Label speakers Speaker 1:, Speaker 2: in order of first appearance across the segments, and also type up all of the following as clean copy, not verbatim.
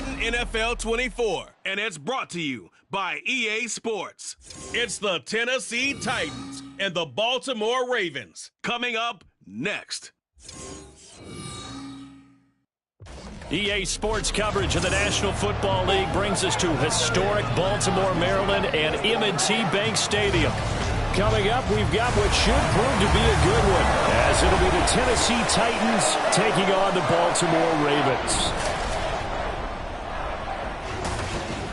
Speaker 1: Madden NFL 24, and it's brought to you by EA Sports. It's the Tennessee Titans and the Baltimore Ravens coming up next.
Speaker 2: EA Sports coverage of the National Football League brings us to historic Baltimore, Maryland, and M&T Bank Stadium. Coming up, we've got what should prove to be a good one, as it'll be the Tennessee Titans taking on the Baltimore Ravens.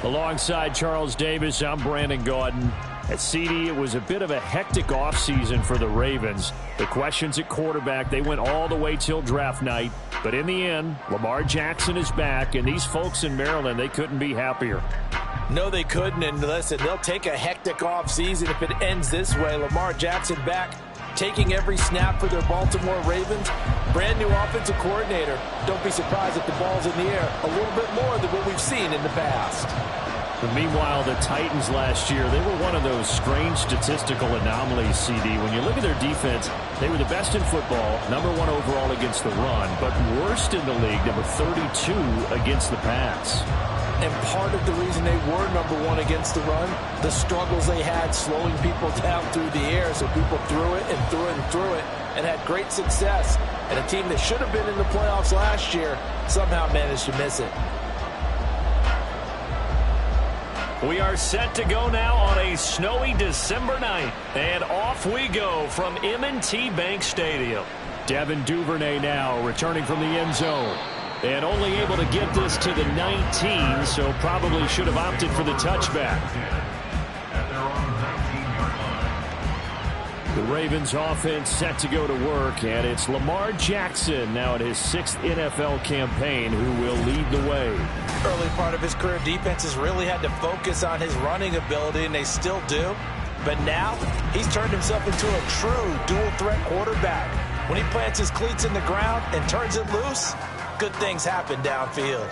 Speaker 2: Alongside Charles Davis, I'm Brandon Gaudin. At CD, it was a bit of a hectic offseason for the Ravens. The questions at quarterback, they went all the way till draft night. But in the end, Lamar Jackson is back, and these folks in Maryland, they couldn't be happier.
Speaker 3: No, they couldn't, and listen, they'll take a hectic offseason if it ends this way. Lamar Jackson back, taking every snap for their Baltimore Ravens. Brand new offensive coordinator. Don't be surprised if the ball's in the air a little bit more than what we've seen in the past.
Speaker 2: But meanwhile, the Titans last year, they were one of those strange statistical anomalies, CD. When you look at their defense, they were the best in football, #1 overall against the run, but worst in the league, number 32 against the pass.
Speaker 3: And part of the reason they were #1 against the run, the struggles they had slowing people down through the air, so people threw it and threw it and threw it and had great success. And a team that should have been in the playoffs last year somehow managed to miss it.
Speaker 2: We are set to go now on a snowy December night, and off we go from M&T Bank Stadium. Devin Duvernay now returning from the end zone, and only able to get this to the 19, so probably should have opted for the touchback. The Ravens offense set to go to work, and it's Lamar Jackson now in his 6th NFL campaign who will lead the way.
Speaker 3: Early part of his career, defenses really had to focus on his running ability, and they still do. But now, he's turned himself into a true dual-threat quarterback. When he plants his cleats in the ground and turns it loose, good things happen downfield.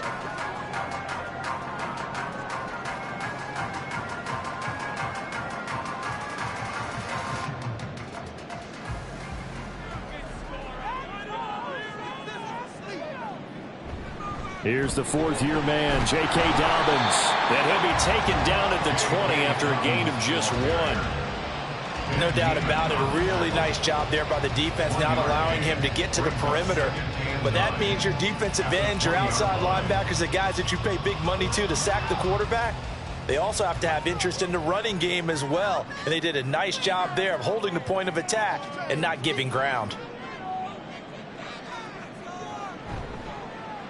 Speaker 2: Here's the 4th-year man, J.K. Dobbins. And he'll be taken down at the 20 after a gain of just 1.
Speaker 3: No doubt about it. A really nice job there by the defense, not allowing him to get to the perimeter. But that means your defensive ends, your outside linebackers, the guys that you pay big money to sack the quarterback, they also have to have interest in the running game as well. And they did a nice job there of holding the point of attack and not giving ground.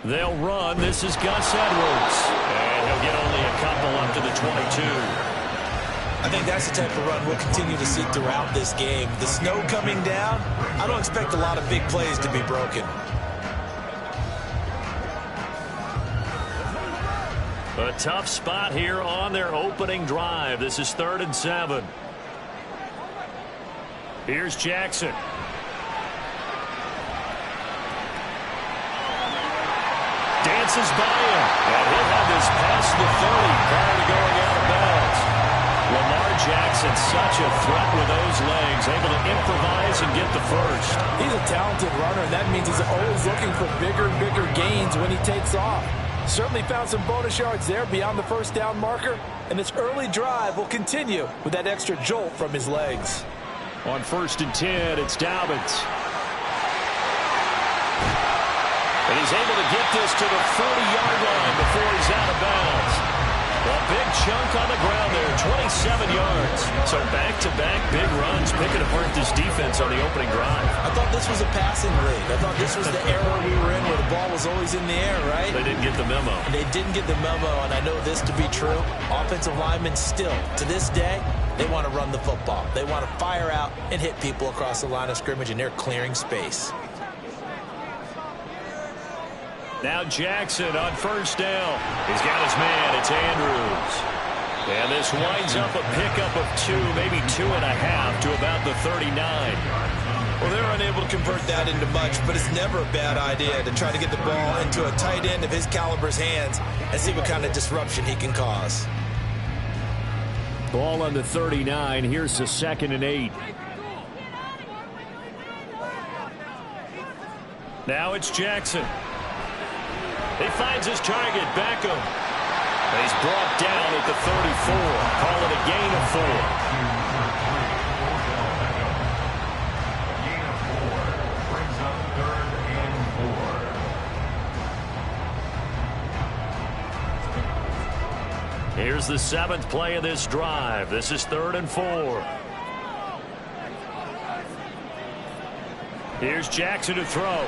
Speaker 2: They'll run. This is Gus Edwards. And he'll get only a couple up to the 22.
Speaker 3: I think that's the type of run we'll continue to see throughout this game. The snow coming down, I don't expect a lot of big plays to be broken.
Speaker 2: A tough spot here on their opening drive. This is 3rd and 7. Here's Jackson. Dances by him, and he'll have this past the 30 prior to going out of bounds. Lamar Jackson, such a threat with those legs, able to improvise and get the first.
Speaker 3: He's a talented runner, and that means he's always looking for bigger and bigger gains when he takes off. Certainly found some bonus yards there beyond the first down marker, and this early drive will continue with that extra jolt from his legs.
Speaker 2: On 1st and 10, it's Dobbins. And he's able to get this to the 40-yard line before he's out of bounds. A big chunk on the ground there, 27 yards. So back-to-back big runs picking apart this defense on the opening drive.
Speaker 3: I thought this was a passing league. I thought this was the era we were in where the ball was always in the air, right?
Speaker 2: They didn't get the memo.
Speaker 3: They didn't get the memo, and I know this to be true. Offensive linemen still, to this day, they want to run the football. They want to fire out and hit people across the line of scrimmage, and they're clearing space.
Speaker 2: Now Jackson on 1st down. He's got his man. It's Andrews. And this winds up a pickup of 2, maybe 2.5 to about the 39.
Speaker 3: Well, they're unable to convert that into much, but it's never a bad idea to try to get the ball into a tight end of his caliber's hands and see what kind of disruption he can cause.
Speaker 2: Ball on the 39. Here's the 2nd and 8. Now it's Jackson. He finds his target, Beckham. And he's brought down at the 34. Call it a gain of 4. Here's the 7th play of this drive. This is 3rd and 4. Here's Jackson to throw.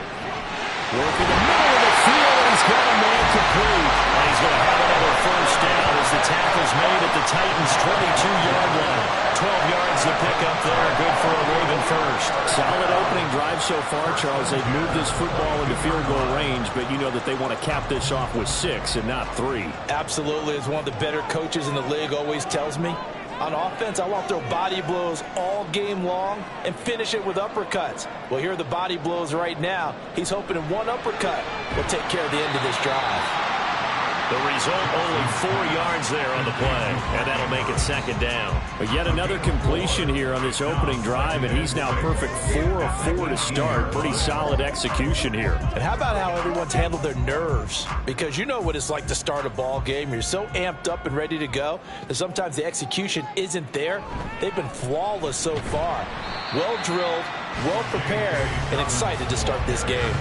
Speaker 2: Working the middle of the field, and he's got a man complete. And he's going to have another first down as the tackle's made at the Titans' 22-yard line. 12 yards to pick up there. Good for a Raven first.
Speaker 4: Solid opening drive so far, Charles. They've moved this football into field goal range, but you know that they want to cap this off with 6 and not 3.
Speaker 3: Absolutely. As one of the better coaches in the league always tells me, on offense, I want to throw body blows all game long and finish it with uppercuts. Well, here are the body blows right now. He's hoping in one uppercut will take care of the end of this drive.
Speaker 2: The result, only 4 yards there on the play, and that'll make it 2nd down.
Speaker 4: But yet another completion here on this opening drive, and he's now perfect 4 of 4 to start. Pretty solid execution here.
Speaker 3: And how about how everyone's handled their nerves? Because you know what it's like to start a ball game. You're so amped up and ready to go that sometimes the execution isn't there. They've been flawless so far. Well drilled, well prepared, and excited to start this game.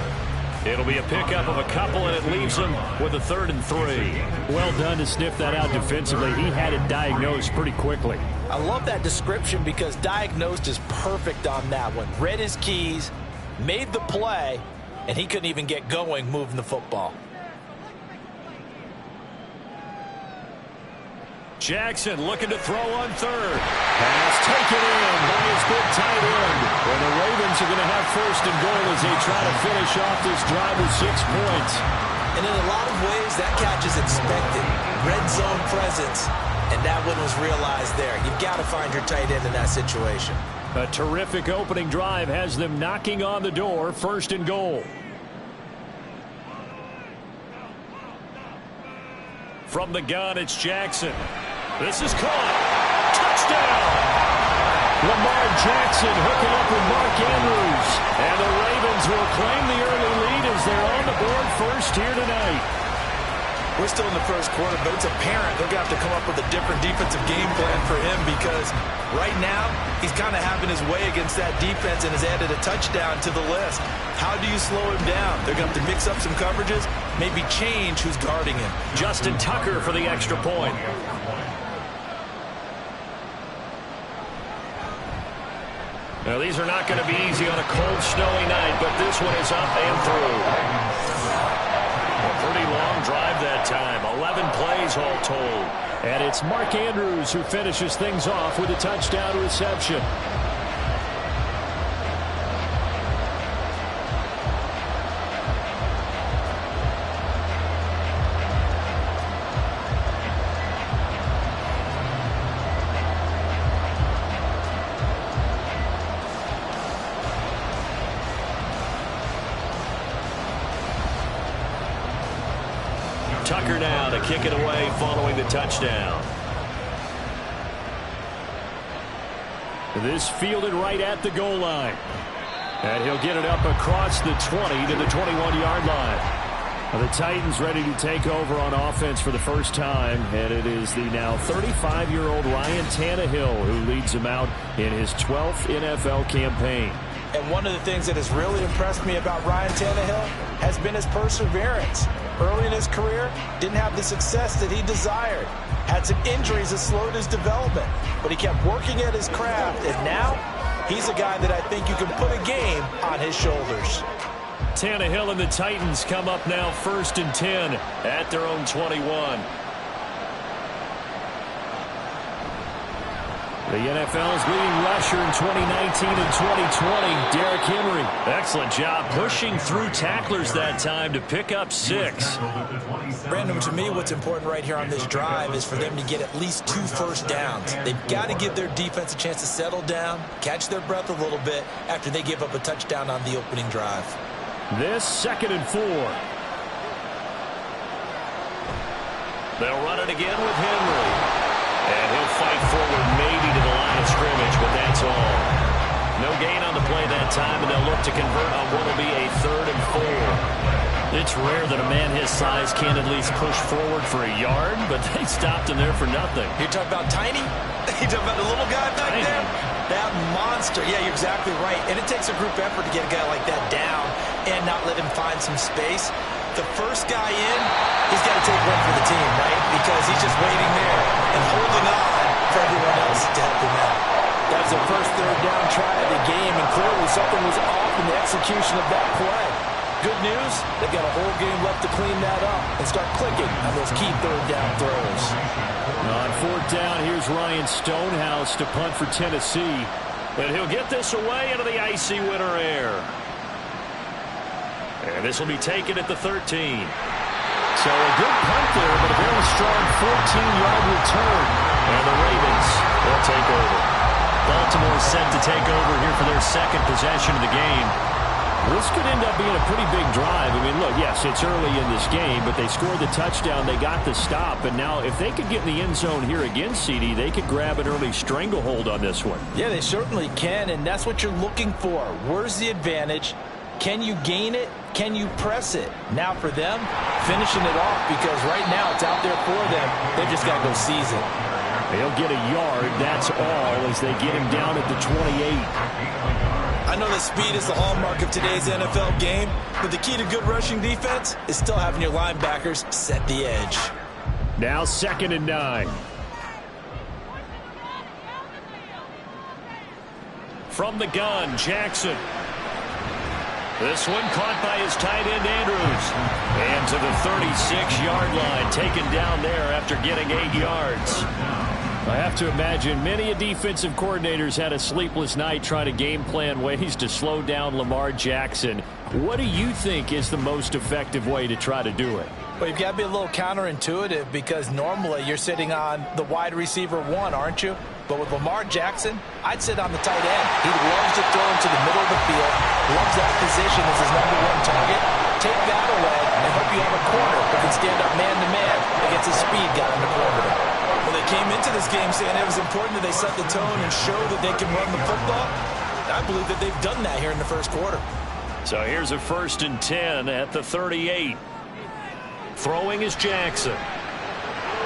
Speaker 2: It'll be a pickup of a couple, and it leaves them with a 3rd and 3.
Speaker 4: Well done to sniff that out defensively. He had it diagnosed pretty quickly.
Speaker 3: I love that description because diagnosed is perfect on that one. Read his keys, made the play, and he couldn't even get going moving the football.
Speaker 2: Jackson looking to throw on 3rd. Pass taken in by his big tight end.
Speaker 4: And the Ravens are going to have 1st and goal as they try to finish off this drive with 6 points.
Speaker 3: And in a lot of ways, that catch is expected. Red zone presence, and that one was realized there. You've got to find your tight end in that situation.
Speaker 4: A terrific opening drive has them knocking on the door. 1st and goal.
Speaker 2: From the gun, it's Jackson. This is caught. Touchdown!
Speaker 4: Lamar Jackson hooking up with Mark Andrews.
Speaker 2: And the Ravens will claim the early lead as they're on the board first here tonight.
Speaker 3: We're still in the first quarter, but it's apparent they're going to have to come up with a different defensive game plan for him because right now he's kind of having his way against that defense and has added a touchdown to the list. How do you slow him down? They're going to have to mix up some coverages, maybe change who's guarding him.
Speaker 2: Justin Tucker for the extra point. Now, these are not going to be easy on a cold, snowy night, but this one is up and through. A pretty long drive that time. 11 plays all told.
Speaker 4: And it's Mark Andrews who finishes things off with a touchdown reception.
Speaker 2: Tucker now to kick it away following the touchdown.
Speaker 4: This fielded right at the goal line. And he'll get it up across the 20 to the 21-yard line. The Titans ready to take over on offense for the first time, and it is the now 35-year-old Ryan Tannehill who leads them out in his 12th NFL campaign.
Speaker 3: And one of the things that has really impressed me about Ryan Tannehill has been his perseverance. Early in his career, didn't have the success that he desired. Had some injuries that slowed his development, but he kept working at his craft, and now he's a guy that I think you can put a game on his shoulders.
Speaker 2: Tannehill and the Titans come up now 1st and 10 at their own 21.
Speaker 4: The NFL's leading rusher in 2019 and 2020, Derrick Henry.
Speaker 2: Excellent job pushing through tacklers that time to pick up 6.
Speaker 3: Brandon, to me, what's important right here on this drive is for them to get at least 2 first downs. They've got to give their defense a chance to settle down, catch their breath a little bit after they give up a touchdown on the opening drive.
Speaker 4: This 2nd and 4.
Speaker 2: They'll run it again with Henry. And he'll fight forward maybe to the line of scrimmage, but that's all. No gain on the play that time, and they'll look to convert on what will be a 3rd and 4. It's rare that a man his size can't at least push forward for a yard, but they stopped him there for nothing.
Speaker 3: You're talking about tiny? You're talking about the little guy back there? That monster. Yeah, you're exactly right. And it takes a group effort to get a guy like that down and not let him find some space. The first guy in, he's got to take one for the team, right? Because he's just waiting there and holding on for everyone else to help him out.
Speaker 5: That was their first third down try of the game, and clearly something was off in the execution of that play. Good news, they've got a whole game left to clean that up and start clicking on those key third down throws.
Speaker 4: On fourth down, here's Ryan Stonehouse to punt for Tennessee. And he'll get this away into the icy winter air. And this will be taken at the 13. So a good punt there, but a very strong 14-yard return. And the Ravens will take over.
Speaker 2: Baltimore set to take over here for their second possession of the game.
Speaker 4: This could end up being a pretty big drive. I mean, look, yes, it's early in this game, but they scored the touchdown. They got the stop. And now if they could get in the end zone here again, CD, they could grab an early stranglehold on this one.
Speaker 3: Yeah, they certainly can, and that's what you're looking for. Where's the advantage? Can you gain it? Can you press it? Now for them, finishing it off, because right now it's out there for them. They've just got to go seize it.
Speaker 4: They'll get a yard, that's all, as they get him down at the 28.
Speaker 3: I know that speed is the hallmark of today's NFL game, but the key to good rushing defense is still having your linebackers set the edge.
Speaker 4: Now 2nd and 9. From the gun, Jackson. This one caught by his tight end, Andrews. And to the 36-yard line, taken down there after getting 8 yards. I have to imagine many defensive coordinators had a sleepless night trying to game plan ways to slow down Lamar Jackson. What do you think is the most effective way to try to do it?
Speaker 3: Well, you've got to be a little counterintuitive, because normally you're sitting on the wide receiver one, aren't you? But with Lamar Jackson, I'd sit on the tight end. He loves to throw into the middle of the field, loves that position as his #1 target. Take that away and hope you have a corner that can stand up man-to-man against a speed guy in the perimeter. Well, they came into this game saying it was important that they set the tone and show that they can run the football. I believe that they've done that here in the first quarter.
Speaker 4: So here's a 1st and 10 at the 38. Throwing is Jackson.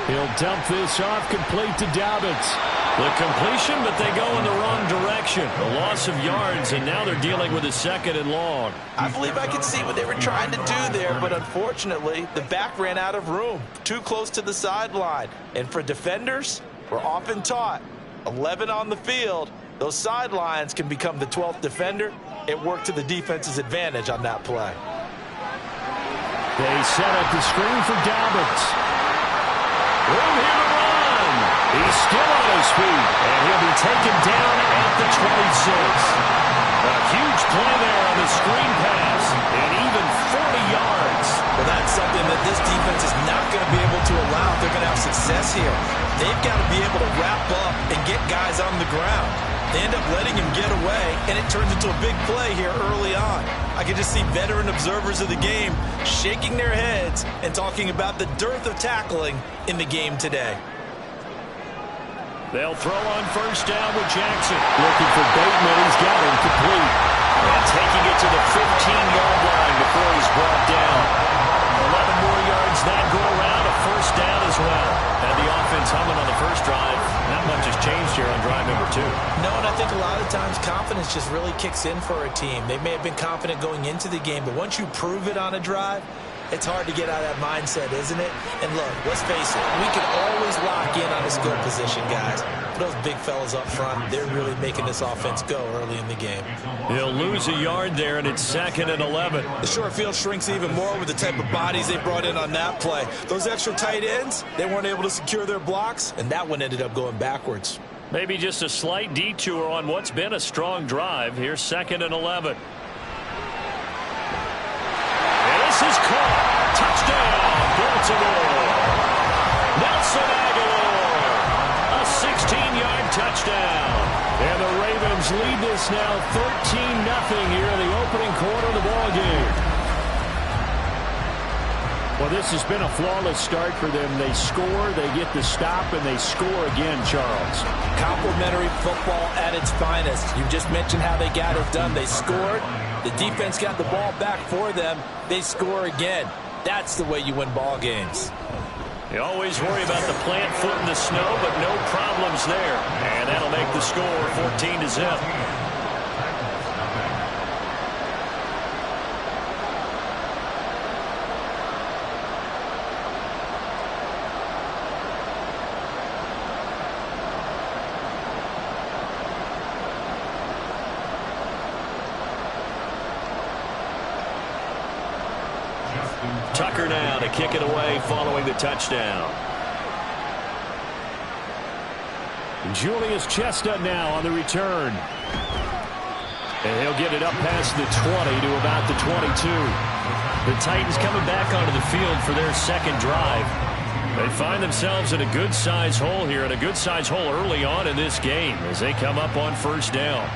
Speaker 4: He'll dump this off, complete to Dobbins. The completion, but they go in the wrong direction. A loss of yards, and now they're dealing with a 2nd and long.
Speaker 3: I believe I could see what they were trying to do there, but unfortunately, the back ran out of room. Too close to the sideline. And for defenders, we're often taught, 11 on the field, those sidelines can become the 12th defender. It worked to the defense's advantage on that play.
Speaker 4: They set up the screen for Dobbins. Room here to run. He's still on his feet, and he'll be taken down at the 26. A huge play there on the screen pass, and even 40 yards.
Speaker 3: Well, that's something that this defense is not going to be able to allow if they're going to have success here. They've got to be able to wrap up and get guys on the ground. They end up letting him get away, and it turns into a big play here early on. I can just see veteran observers of the game shaking their heads and talking about the dearth of tackling in the game today.
Speaker 4: They'll throw on 1st down with Jackson. Looking for Bateman. He's got him complete. And taking it to the 15-yard line before he's brought down. 11 more yards that go around. A 1st down as well. And the offense humming on the first drive. Not much has changed here on drive number 2.
Speaker 3: No, and I think a lot of times confidence just really kicks in for a team. They may have been confident going into the game, but once you prove it on a drive, it's hard to get out of that mindset, isn't it? And look, let's face it, we can always lock in on a skill position, guys. But those big fellas up front, they're really making this offense go early in the game.
Speaker 4: He'll lose a yard there, and it's 2nd and 11.
Speaker 3: The short field shrinks even more with the type of bodies they brought in on that play. Those extra tight ends, they weren't able to secure their blocks, and that one ended up going backwards.
Speaker 4: Maybe just a slight detour on what's been a strong drive. Here's 2nd and 11. This is caught. Touchdown, Baltimore. Nelson Aguilar. A 16-yard touchdown. And the Ravens lead this now 13-0 here in the opening quarter of the ball game. Well, this has been a flawless start for them. They score, they get the stop, and they score again, Charles.
Speaker 5: Complimentary football at its finest. You just mentioned how they got it done. They scored. The defense got the ball back for them. They score again. That's the way you win ball games.
Speaker 2: You always worry about the plant foot in the snow, but no problems there. And that'll make the score 14-0. Tucker now to kick it away following the touchdown.
Speaker 4: Julius Chestnut now on the return. And he'll get it up past the 20 to about the 22.
Speaker 2: The Titans coming back onto the field for their second drive. They find themselves in a good-sized hole here, and a good-sized hole early on in this game as they come up on first down.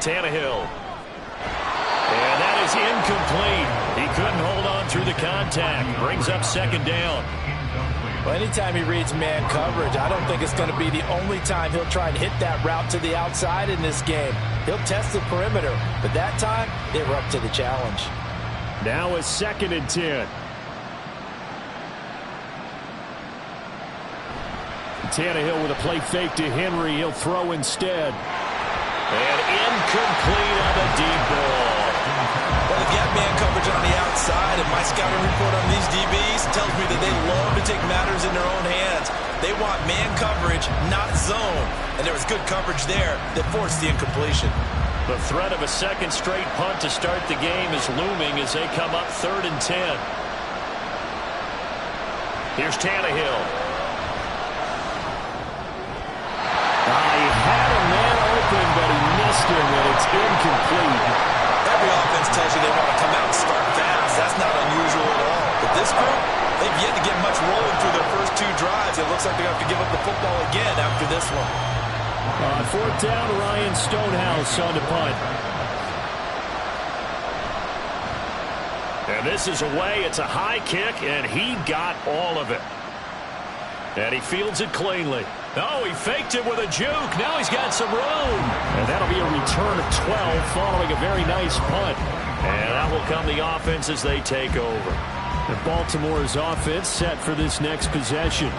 Speaker 2: Tannehill. And that is incomplete. He couldn't hold on through the contact. Brings up second down.
Speaker 5: Well, anytime he reads man coverage, I don't think it's going to be the only time he'll try and hit that route to the outside in this game. He'll test the perimeter, but that time they were up to the challenge.
Speaker 4: Now a 2nd and 10. Tannehill with a play fake to Henry. He'll throw instead.
Speaker 2: And incomplete on the deep ball.
Speaker 3: Well, they've got man coverage on the outside, and my scouting report on these DBs tells me that they love to take matters in their own hands. They want man coverage, not zone. And there was good coverage there that forced the incompletion.
Speaker 2: The threat of a second straight punt to start the game is looming as they come up 3rd and 10. Here's Tannehill.
Speaker 4: He had a man open, but he missed him, and it's incomplete.
Speaker 3: Every offense tells you they want to come out and start fast. That's not unusual at all. But this group, they've yet to get much rolling through their first 2 drives. It looks like they're going to have to give up the football again after this one.
Speaker 4: On 4th down, Ryan Stonehouse on the punt.
Speaker 2: And this is away. It's a high kick, and he got all of it. And he fields it cleanly. Oh, he faked it with a juke. Now he's got some room.
Speaker 4: And that'll be a return of 12 following a very nice punt.
Speaker 2: And out will come the offense as they take over.
Speaker 4: And Baltimore's offense set for this next possession.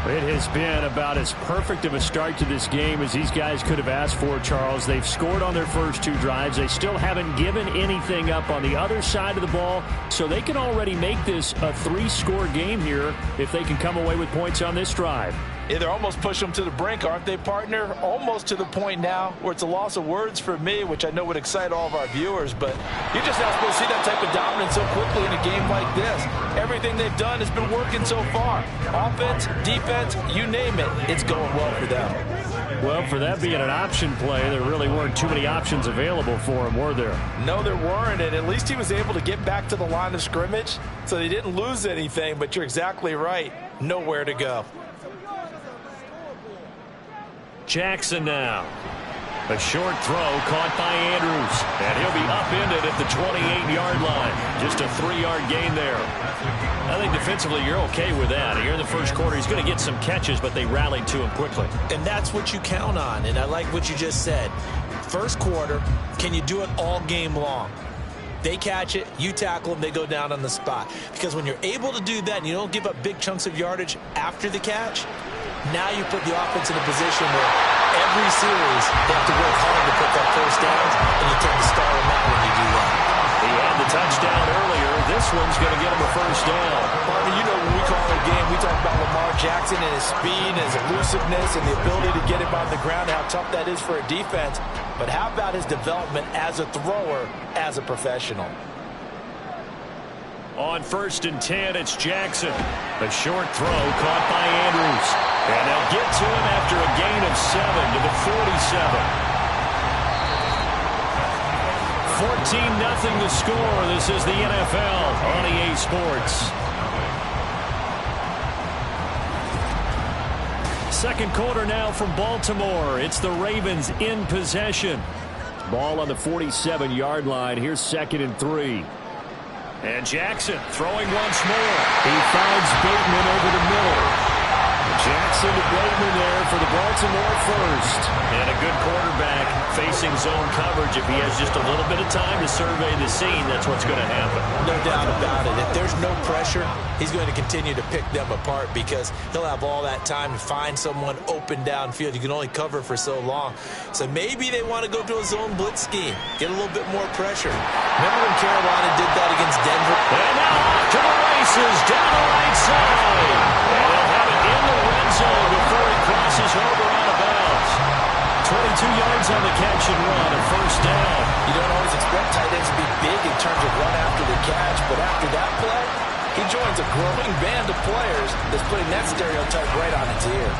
Speaker 4: It has been about as perfect of a start to this game as these guys could have asked for, Charles. They've scored on their first 2 drives. They still haven't given anything up on the other side of the ball, so they can already make this a 3-score game here if they can come away with points on this drive.
Speaker 5: Yeah, they're almost pushing them to the brink, aren't they, partner? Almost to the point now where it's a loss of words for me, which I know would excite all of our viewers, but you're just not supposed to see that type of dominance so quickly in a game like this. Everything they've done has been working so far. Offense, defense, you name it, it's going well for them.
Speaker 4: Well, for that being an option play, there really weren't too many options available for him, were there?
Speaker 5: No, there weren't, and at least he was able to get back to the line of scrimmage, so they didn't lose anything, but you're exactly right. Nowhere to go.
Speaker 2: Jackson now. A short throw caught by Andrews. And he'll be upended at the 28-yard line. Just a 3-yard gain there. I think defensively you're okay with that. Here in the first quarter, he's going to get some catches, but they rallied to him quickly.
Speaker 3: And that's what you count on, and I like what you just said. First quarter, can you do it all game long? They catch it, you tackle them, they go down on the spot. Because when you're able to do that and you don't give up big chunks of yardage after the catch, now you put the offense in a position where every series they have to work hard to pick up first downs, and you tend to stall them out when you do that.
Speaker 2: He had the touchdown earlier. This one's going to get him a first down.
Speaker 5: Marvin, you know when we call it a game, we talk about Lamar Jackson and his speed and his elusiveness and the ability to get him on the ground, how tough that is for a defense. But how about his development as a thrower, as a professional?
Speaker 2: On 1st and 10, it's Jackson. A short throw caught by Andrews. And they'll get to him after a gain of 7 to the 47. 14-0 the score. This is the NFL on EA Sports. Second quarter now from Baltimore. It's the Ravens in possession. Ball on the 47-yard line. Here's 2nd and 3. And Jackson throwing once more. He finds Bateman over the middle. Jackson to Bateman there for the Baltimore first. And a good quarterback facing zone coverage. If he has just a little bit of time to survey the scene, that's what's going to happen.
Speaker 3: No doubt about it. If there's no pressure, he's going to continue to pick them apart because he'll have all that time to find someone open downfield. You can only cover for so long. So maybe they want to go to a zone blitz scheme, get a little bit more pressure. Remember when Carolina did that against Denver?
Speaker 2: And now off to the races down the right side. And they'll have it in the red zone before he crosses over out of bounds. 22 yards on the catch and run, a first down.
Speaker 3: You don't always expect tight ends to be big in terms of run after the catch, but after that play, he joins a growing band of players that's putting that stereotype right on its ear.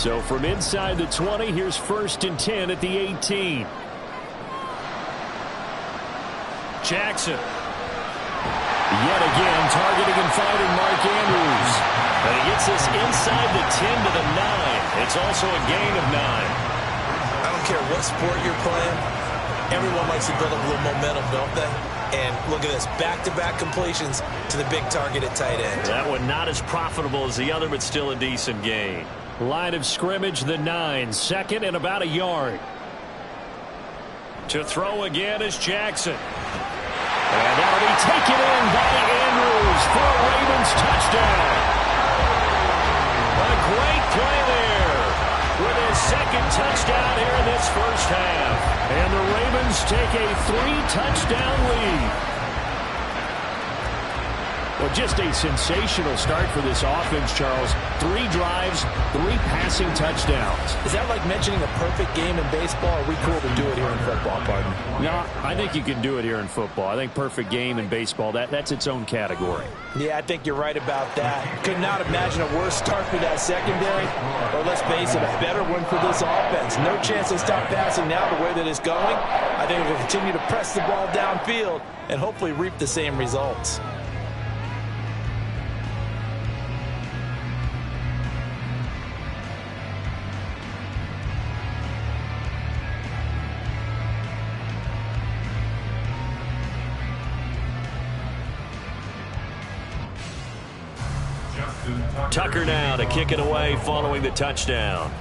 Speaker 2: So from inside the 20, here's 1st and 10 at the 18. Jackson. Yet again, targeting and finding Mark Andrews. But he gets this inside the 10 to the 9. It's also a gain of 9.
Speaker 3: I don't care what sport you're playing. Everyone likes to build up a little momentum, don't they? And look at this, back-to-back completions to the big target at tight end.
Speaker 2: That one not as profitable as the other, but still a decent gain. Line of scrimmage, the 9. 2nd and about a yard. To throw again is Jackson. And that'll be taken in by Andrews for a Ravens touchdown. A great play there with his 2nd touchdown here in this first half. And the Ravens take a 3-touchdown lead. Well, just a sensational start for this offense, Charles. 3 drives, 3 passing touchdowns.
Speaker 3: Is that like mentioning a perfect game in baseball? Or are we cool to do it here in football, pardon?
Speaker 2: No, I think you can do it here in football. I think perfect game in baseball, that's its own category.
Speaker 3: Yeah, I think you're right about that. Could not imagine a worse start for that secondary. Or let's face it, a better one for this offense. No chance to stop passing now the way that it's going. I think we'll continue to press the ball downfield and hopefully reap the same results.
Speaker 2: Tucker now to kick it away following the touchdown.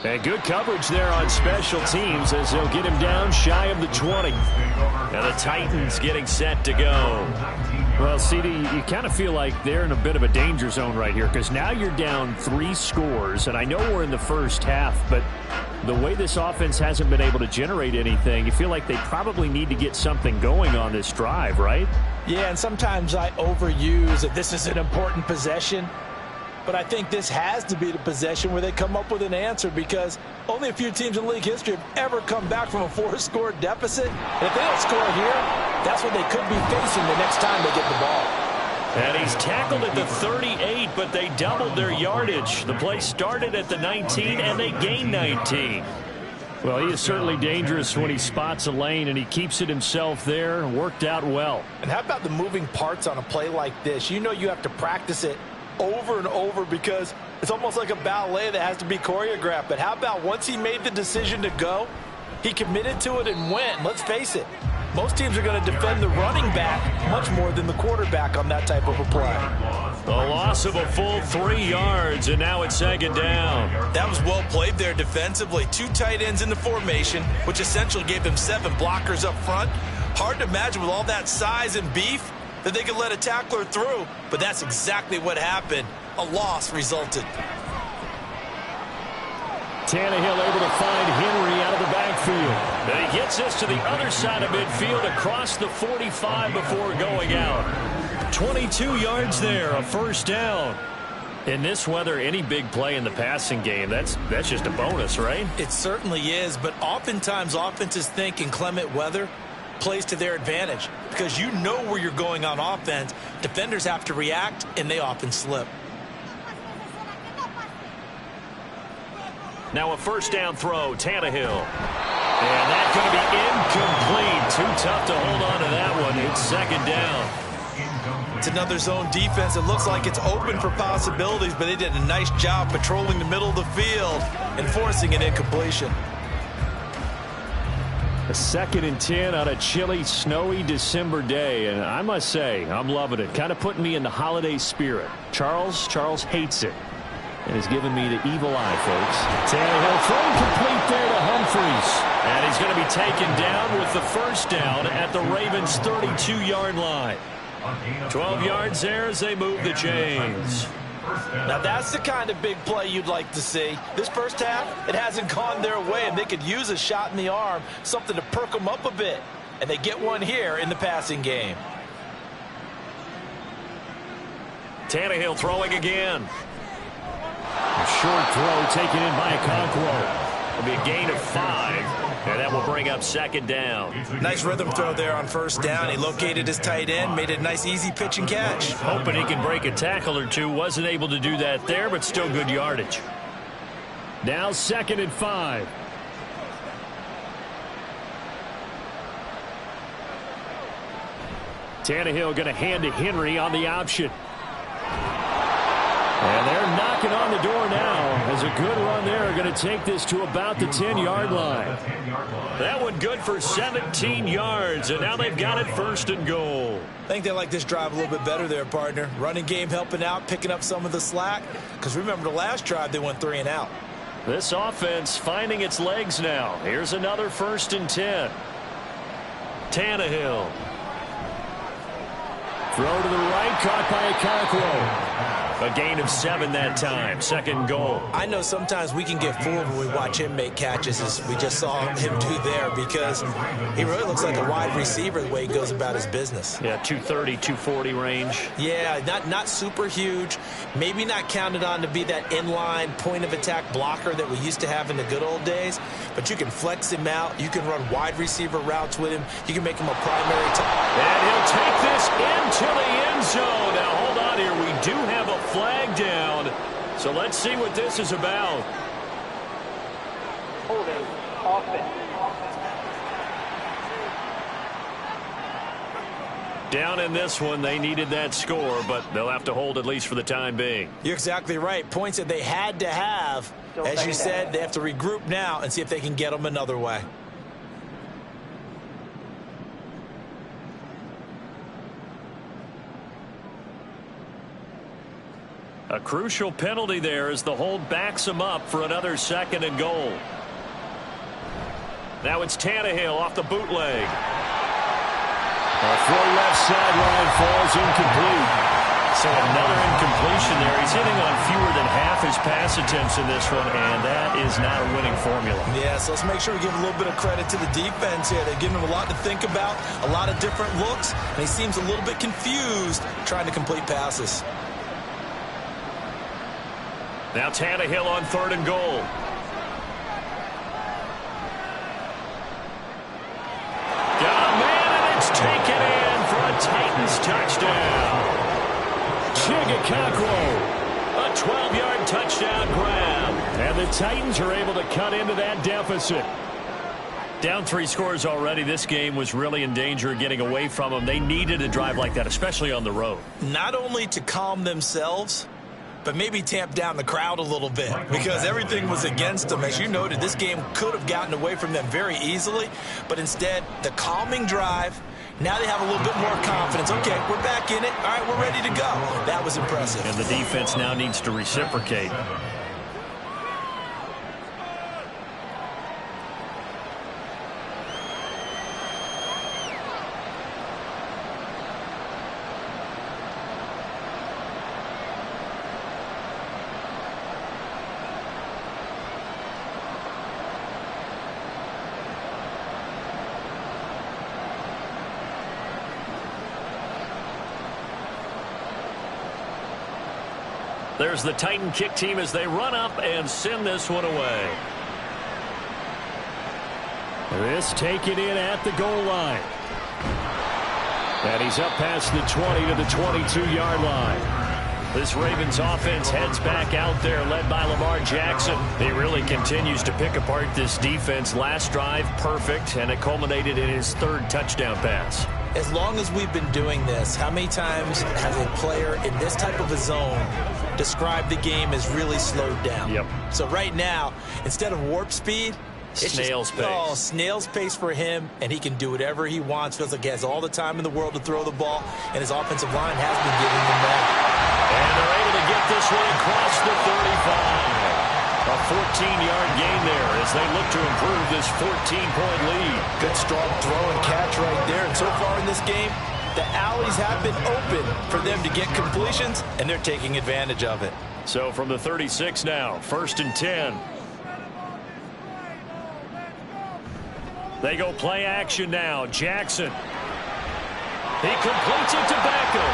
Speaker 2: And good coverage there on special teams as they'll get him down shy of the 20. And the Titans getting set to go. Well, CD, you kind of feel like they're in a bit of a danger zone right here because now you're down 3 scores. And I know we're in the first half, but the way this offense hasn't been able to generate anything, you feel like they probably need to get something going on this drive, right?
Speaker 3: Yeah, and sometimes I overuse that this is an important possession. But I think this has to be the possession where they come up with an answer because only a few teams in league history have ever come back from a 4-score deficit. And if they don't score here, that's what they could be facing the next time they get the ball.
Speaker 2: And he's tackled at the 38, but they doubled their yardage. The play started at the 19, and they gained 19. Well, he is certainly dangerous when he spots a lane, and he keeps it himself there. Worked out well.
Speaker 3: And how about the moving parts on a play like this? You know you have to practice it over and over because it's almost like a ballet that has to be choreographed. But how about once he made the decision to go, he committed to it and went. Let's face it, most teams are going to defend the running back much more than the quarterback on that type of a play.
Speaker 2: A loss of a full 3 yards, and now it's 2nd down.
Speaker 3: That was well played there defensively. 2 tight ends in the formation, which essentially gave them 7 blockers up front. Hard to imagine with all that size and beef that they could let a tackler through, but that's exactly what happened. A loss resulted.
Speaker 2: Tannehill able to find Henry out of the backfield. And he gets this to the other side of midfield across the 45 before going out. 22 yards there, a first down. In this weather, any big play in the passing game, that's just a bonus, right?
Speaker 3: It certainly is, but oftentimes offenses think in clement weather, plays to their advantage because you know where you're going on offense. Defenders have to react, and they often slip.
Speaker 2: Now a first down throw, Tannehill. And that's going to be incomplete. Too tough to hold on to that one. It's second down.
Speaker 3: It's another zone defense. It looks like it's open for possibilities, but they did a nice job patrolling the middle of the field and forcing an incompletion.
Speaker 4: A 2nd and 10 on a chilly, snowy December day, and I must say, I'm loving it. Kind of putting me in the holiday spirit. Charles hates it, and has given me the evil eye, folks. Tannehill throwing complete there to Humphries.
Speaker 2: And he's going to be taken down with the first down at the Ravens' 32-yard line. 12 yards there as they move the chains.
Speaker 3: Now that's the kind of big play you'd like to see. This first half, it hasn't gone their way, and they could use a shot in the arm, something to perk them up a bit. And they get one here in the passing game.
Speaker 2: Tannehill throwing again.
Speaker 4: A short throw taken in by Okonkwo.
Speaker 2: It'll be a gain of 5, and that will bring up second down.
Speaker 3: Nice rhythm throw there on first down. He located his tight end, made it a nice easy pitch and catch.
Speaker 2: Hoping he can break a tackle or two. Wasn't able to do that there, but still good yardage.
Speaker 4: Now 2nd and 5. Tannehill going to hand to Henry on the option. And they're knocking on the door now as a good run there. Going to take this to about the 10-yard line.
Speaker 2: That one good for 17 yards, and now they've got it 1st and goal.
Speaker 3: I think they like this drive a little bit better there, partner. Running game helping out, picking up some of the slack. Because remember the last drive, they went 3 and out.
Speaker 2: This offense finding its legs now. Here's another 1st and 10. Tannehill.
Speaker 4: Throw to the right, caught by Okonkwo.
Speaker 2: A gain of 7 that time. 2nd goal.
Speaker 3: I know sometimes we can get fooled when we watch him make catches, as we just saw him do there, because he really looks like a wide receiver the way he goes about his business.
Speaker 2: Yeah, 230, 240 range.
Speaker 3: Yeah, not super huge. Maybe not counted on to be that inline point-of-attack blocker that we used to have in the good old days, but you can flex him out. You can run wide receiver routes with him. You can make him a primary
Speaker 2: And he'll take this into the end zone. Now, hold on here. We do have a flag down, so let's see what this is about.
Speaker 6: Holding offense.
Speaker 2: Down in this one, they needed that score, but they'll have to hold at least for the time being.
Speaker 3: You're exactly right. Points that they had to have. As you said, they have to regroup now and see if they can get them another way.
Speaker 2: A crucial penalty there as the hold backs him up for another 2nd and goal. Now it's Tannehill off the bootleg.
Speaker 4: A throw left sideline falls incomplete.
Speaker 2: So another incompletion there. He's hitting on fewer than half his pass attempts in this one, and that is not a winning formula.
Speaker 3: Yeah, so let's make sure we give a little bit of credit to the defense here. They're giving him a lot to think about, a lot of different looks, and he seems a little bit confused trying to complete passes.
Speaker 2: Now Tannehill on 3rd and goal. Got a man, and it's taken in for a Titans touchdown.
Speaker 4: Okonkwo.
Speaker 2: A 12-yard touchdown grab.
Speaker 4: And the Titans are able to cut into that deficit.
Speaker 2: Down 3 scores already. This game was really in danger of getting away from them. They needed a drive like that, especially on the road.
Speaker 3: Not only to calm themselves, but maybe tamp down the crowd a little bit, because everything was against them. As you noted, this game could have gotten away from them very easily, but instead, the calming drive, now they have a little bit more confidence. Okay, we're back in it. All right, we're ready to go. That was impressive.
Speaker 2: And the defense now needs to reciprocate. There's the Titan kick team as they run up and send this one away.
Speaker 4: This taken in at the goal line. And he's up past the 20 to the 22-yard line. This Ravens offense heads back out there, led by Lamar Jackson. He really continues to pick apart this defense. Last drive, perfect, and it culminated in his third touchdown pass.
Speaker 3: As long as we've been doing this, how many times has a player in this type of a zone described the game as really slowed down?
Speaker 4: Yep.
Speaker 3: So right now, instead of warp speed, it's
Speaker 4: snail's pace.
Speaker 3: Oh, snail's pace for him, and he can do whatever he wants. Feels like he has all the time in the world to throw the ball, and his offensive line has been giving him that.
Speaker 2: And they're able to get this one across the 35. A 14-yard gain there as they look to improve this 14-point lead.
Speaker 3: Good, strong throw and catch right there. And so far in this game, the alleys have been open for them to get completions, and they're taking advantage of it.
Speaker 2: So from the 36 now, 1st and 10.
Speaker 4: They go play action now. Jackson. He completes it to Beckham.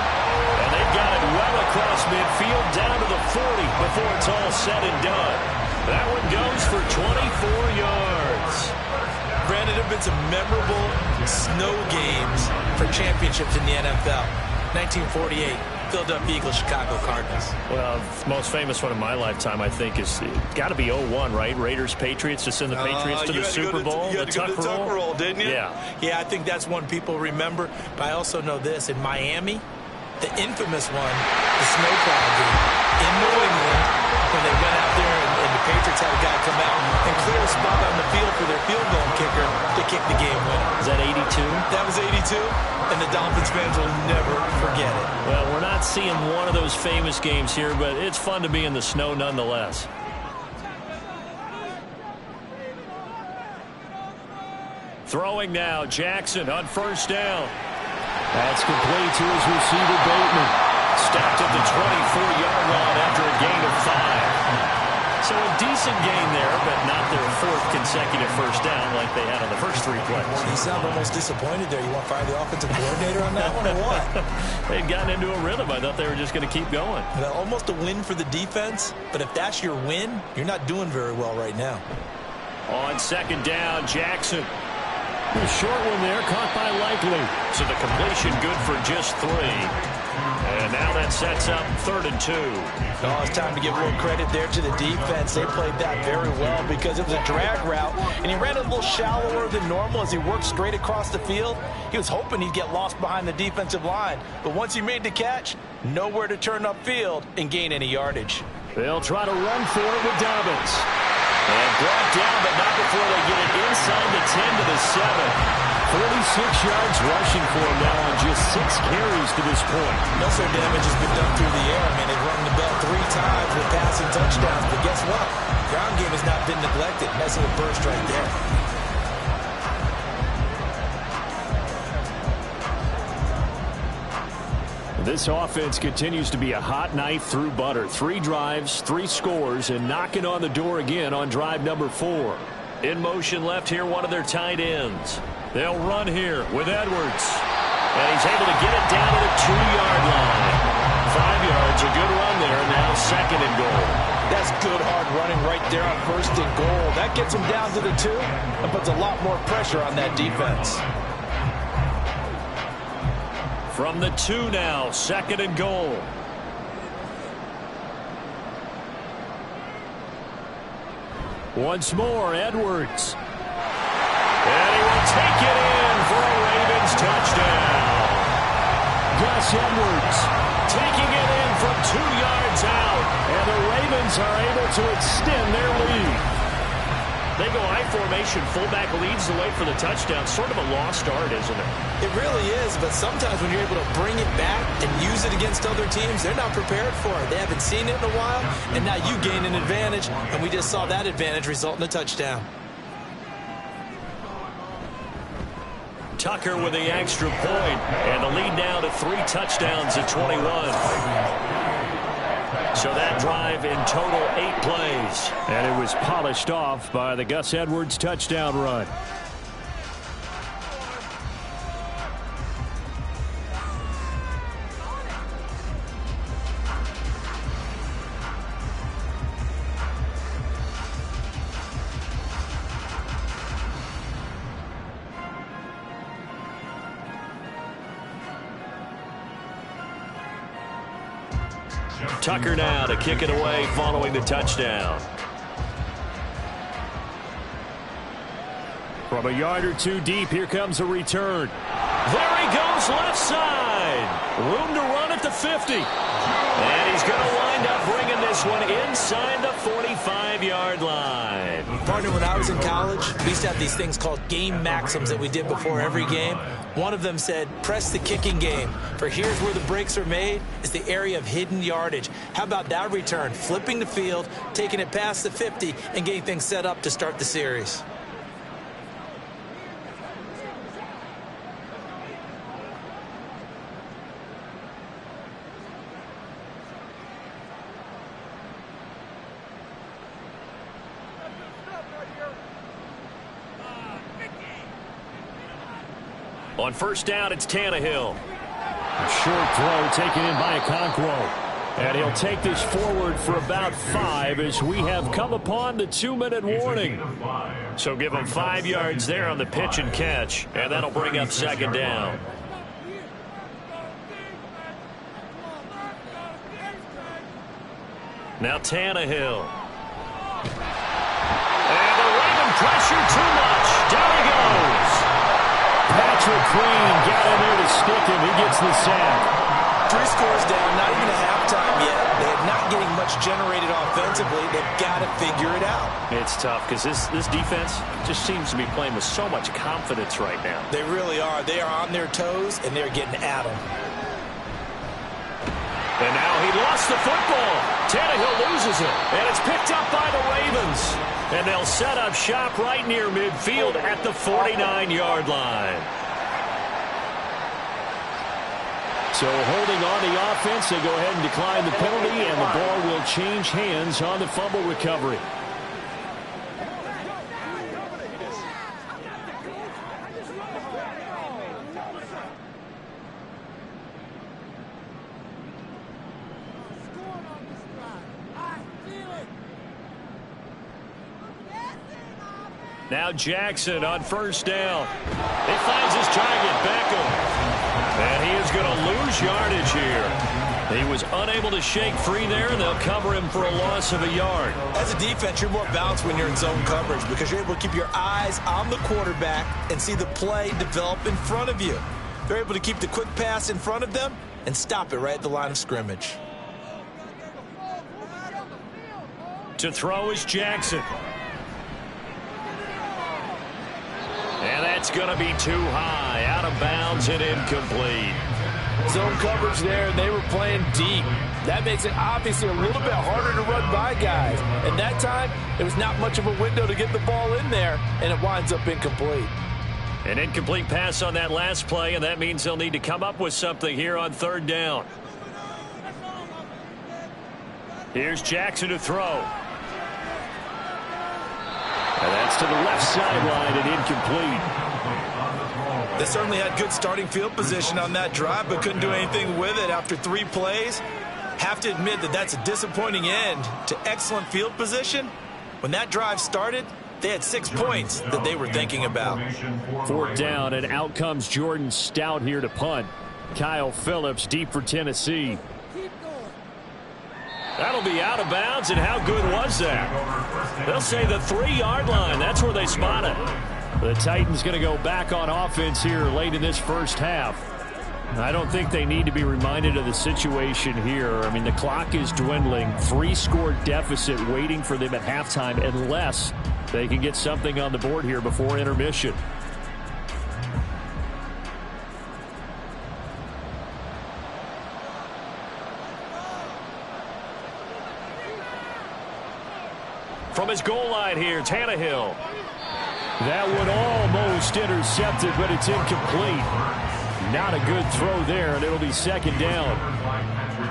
Speaker 4: And they've got it well across midfield down to the 40 before it's all said and done. That one goes for 24 yards.
Speaker 3: Granted, there have been some memorable snow games for championships in the NFL. 1948, Philadelphia Eagles, Chicago Cardinals.
Speaker 4: Well, the most famous one in my lifetime, I think, is got to be 01, right? Raiders, Patriots, to send the Patriots to the Super Bowl.
Speaker 3: You had to go to the tuck roll, didn't you?
Speaker 4: Yeah.
Speaker 3: Yeah, I think that's one people remember. But I also know this. In Miami, the infamous one, the snowplow game in New England, when they went out there and the Patriots had a guy come out and clear a spot on the field for their field goal kicker to kick the game winner.
Speaker 4: Is that 82?
Speaker 3: That was 82, and the Dolphins fans will never forget it.
Speaker 4: Well, we're not seeing one of those famous games here, but it's fun to be in the snow nonetheless. Throwing now, Jackson on 1st down. That's complete to his receiver, Bateman. Stopped at the 24-yard line after a gain of 5. So a decent gain there, but not their 4th consecutive 1st down like they had on the first 3 plays.
Speaker 3: You sound almost disappointed there. You want to fire the offensive coordinator on that one or what?
Speaker 4: They'd gotten into a rhythm. I thought they were just going to keep going.
Speaker 3: Well, almost a win for the defense, but if that's your win, you're not doing very well right now.
Speaker 4: On 2nd down, Jackson. A short one there, caught by Likely.
Speaker 2: So the completion good for just 3. And now that sets up 3rd and 2.
Speaker 3: Oh, it's time to give a little credit there to the defense. They played that very well because it was a drag route, and he ran it a little shallower than normal as he worked straight across the field. He was hoping he'd get lost behind the defensive line, but once he made the catch, nowhere to turn upfield and gain any yardage.
Speaker 4: They'll try to run for it with Dobbins.
Speaker 2: And brought down, but not before they get it inside the 10 to the 7.
Speaker 4: 46 yards rushing for him now on just 6 carries to this point.
Speaker 3: No damage has been done through the air. I mean, they've rung the bell 3 times with passing touchdowns, but guess what? Ground game has not been neglected. Nice little burst right there.
Speaker 4: This offense continues to be a hot knife through butter. 3 drives, 3 scores, and knocking on the door again on drive number 4.
Speaker 2: In motion left here, one of their tight ends.
Speaker 4: They'll run here with Edwards.
Speaker 2: And he's able to get it down to the 2-yard line. 5 yards, a good run there. Now 2nd and goal.
Speaker 3: That's good hard running right there on 1st and goal. That gets him down to the 2 and puts a lot more pressure on that defense.
Speaker 2: From the 2 now, 2nd and goal.
Speaker 4: Once more, Edwards. And he will take it in for a Ravens touchdown. Gus Edwards taking it in from 2 yards out. And the Ravens are able to extend their lead.
Speaker 2: They go I formation. Fullback leads the way for the touchdown. Sort of a lost art, isn't it?
Speaker 3: It really is, but sometimes when you're able to bring it back and use it against other teams, they're not prepared for it. They haven't seen it in a while, and now you gain an advantage, and we just saw that advantage result in a touchdown.
Speaker 2: Tucker with the extra point, and the lead now to 3 touchdowns at 21. So that drive in total 8 plays.
Speaker 4: And it was polished off by the Gus Edwards touchdown run.
Speaker 2: Tucker now to kick it away following the touchdown.
Speaker 4: From a yard or two deep, here comes a return.
Speaker 2: There he goes left side. Room to run at the 50. And he's going to wind up bringing this one inside the 45-yard line.
Speaker 3: Partner, when I was in college, we used to have these things called game maxims that we did before every game. One of them said, press the kicking game. For here's where the breaks are made, is the area of hidden yardage. How about that return? Flipping the field, taking it past the 50, and getting things set up to start the series.
Speaker 2: On first down, it's Tannehill.
Speaker 4: A short throw taken in by Okonkwo. And he'll take this forward for about 5 as we have come upon the 2-minute warning.
Speaker 2: So give him 5 yards there on the pitch and catch, and that'll bring up second down. Now Tannehill. And the Raven pressure too much. Down he goes.
Speaker 4: Patrick Queen got in there to stick him. He gets the sack.
Speaker 3: 3 scores down, not even a halftime yet. They're not getting much generated offensively. They've got to figure it out.
Speaker 2: It's tough because this defense just seems to be playing with so much confidence right now.
Speaker 3: They really are. They are on their toes, and they're getting at them.
Speaker 2: And now he lost the football. Tannehill loses it, and it's picked up by the Ravens. And they'll set up shop right near midfield at the 49-yard line.
Speaker 4: So holding on the offense, they go ahead and decline the penalty, and the ball will change hands on the fumble recovery. Now Jackson on first down.
Speaker 2: He finds his target, Beckham. And he is going to lose yardage here. He was unable to shake free there, and they'll cover him for a loss of a yard.
Speaker 3: As a defense, you're more balanced when you're in zone coverage because you're able to keep your eyes on the quarterback and see the play develop in front of you. They're able to keep the quick pass in front of them and stop it right at the line of scrimmage.
Speaker 2: To throw is Jackson. And that's going to be too high, out of bounds and incomplete.
Speaker 5: Zone coverage there, and they were playing deep. That makes it obviously a little bit harder to run by guys. And that time, it was not much of a window to get the ball in there, and it winds up incomplete.
Speaker 2: An incomplete pass on that last play, and that means they'll need to come up with something here on third down. Here's Jackson to throw.
Speaker 4: And that's to the left sideline and incomplete.
Speaker 3: They certainly had good starting field position on that drive, but couldn't do anything with it after 3 plays. Have to admit that that's a disappointing end to excellent field position. When that drive started, they had 6 points that they were thinking about.
Speaker 4: 4th down, and out comes Jordan Stout here to punt. Kyle Phillips deep for Tennessee.
Speaker 2: That'll be out of bounds, and how good was that? They'll say the 3-yard line. That's where they spot it.
Speaker 4: The Titans going to go back on offense here late in this first half. I don't think they need to be reminded of the situation here. I mean, the clock is dwindling. 3-score deficit waiting for them at halftime unless they can get something on the board here before intermission.
Speaker 2: From his goal line here, Tannehill.
Speaker 4: That one almost intercepted, but it's incomplete. Not a good throw there, and it'll be 2nd down.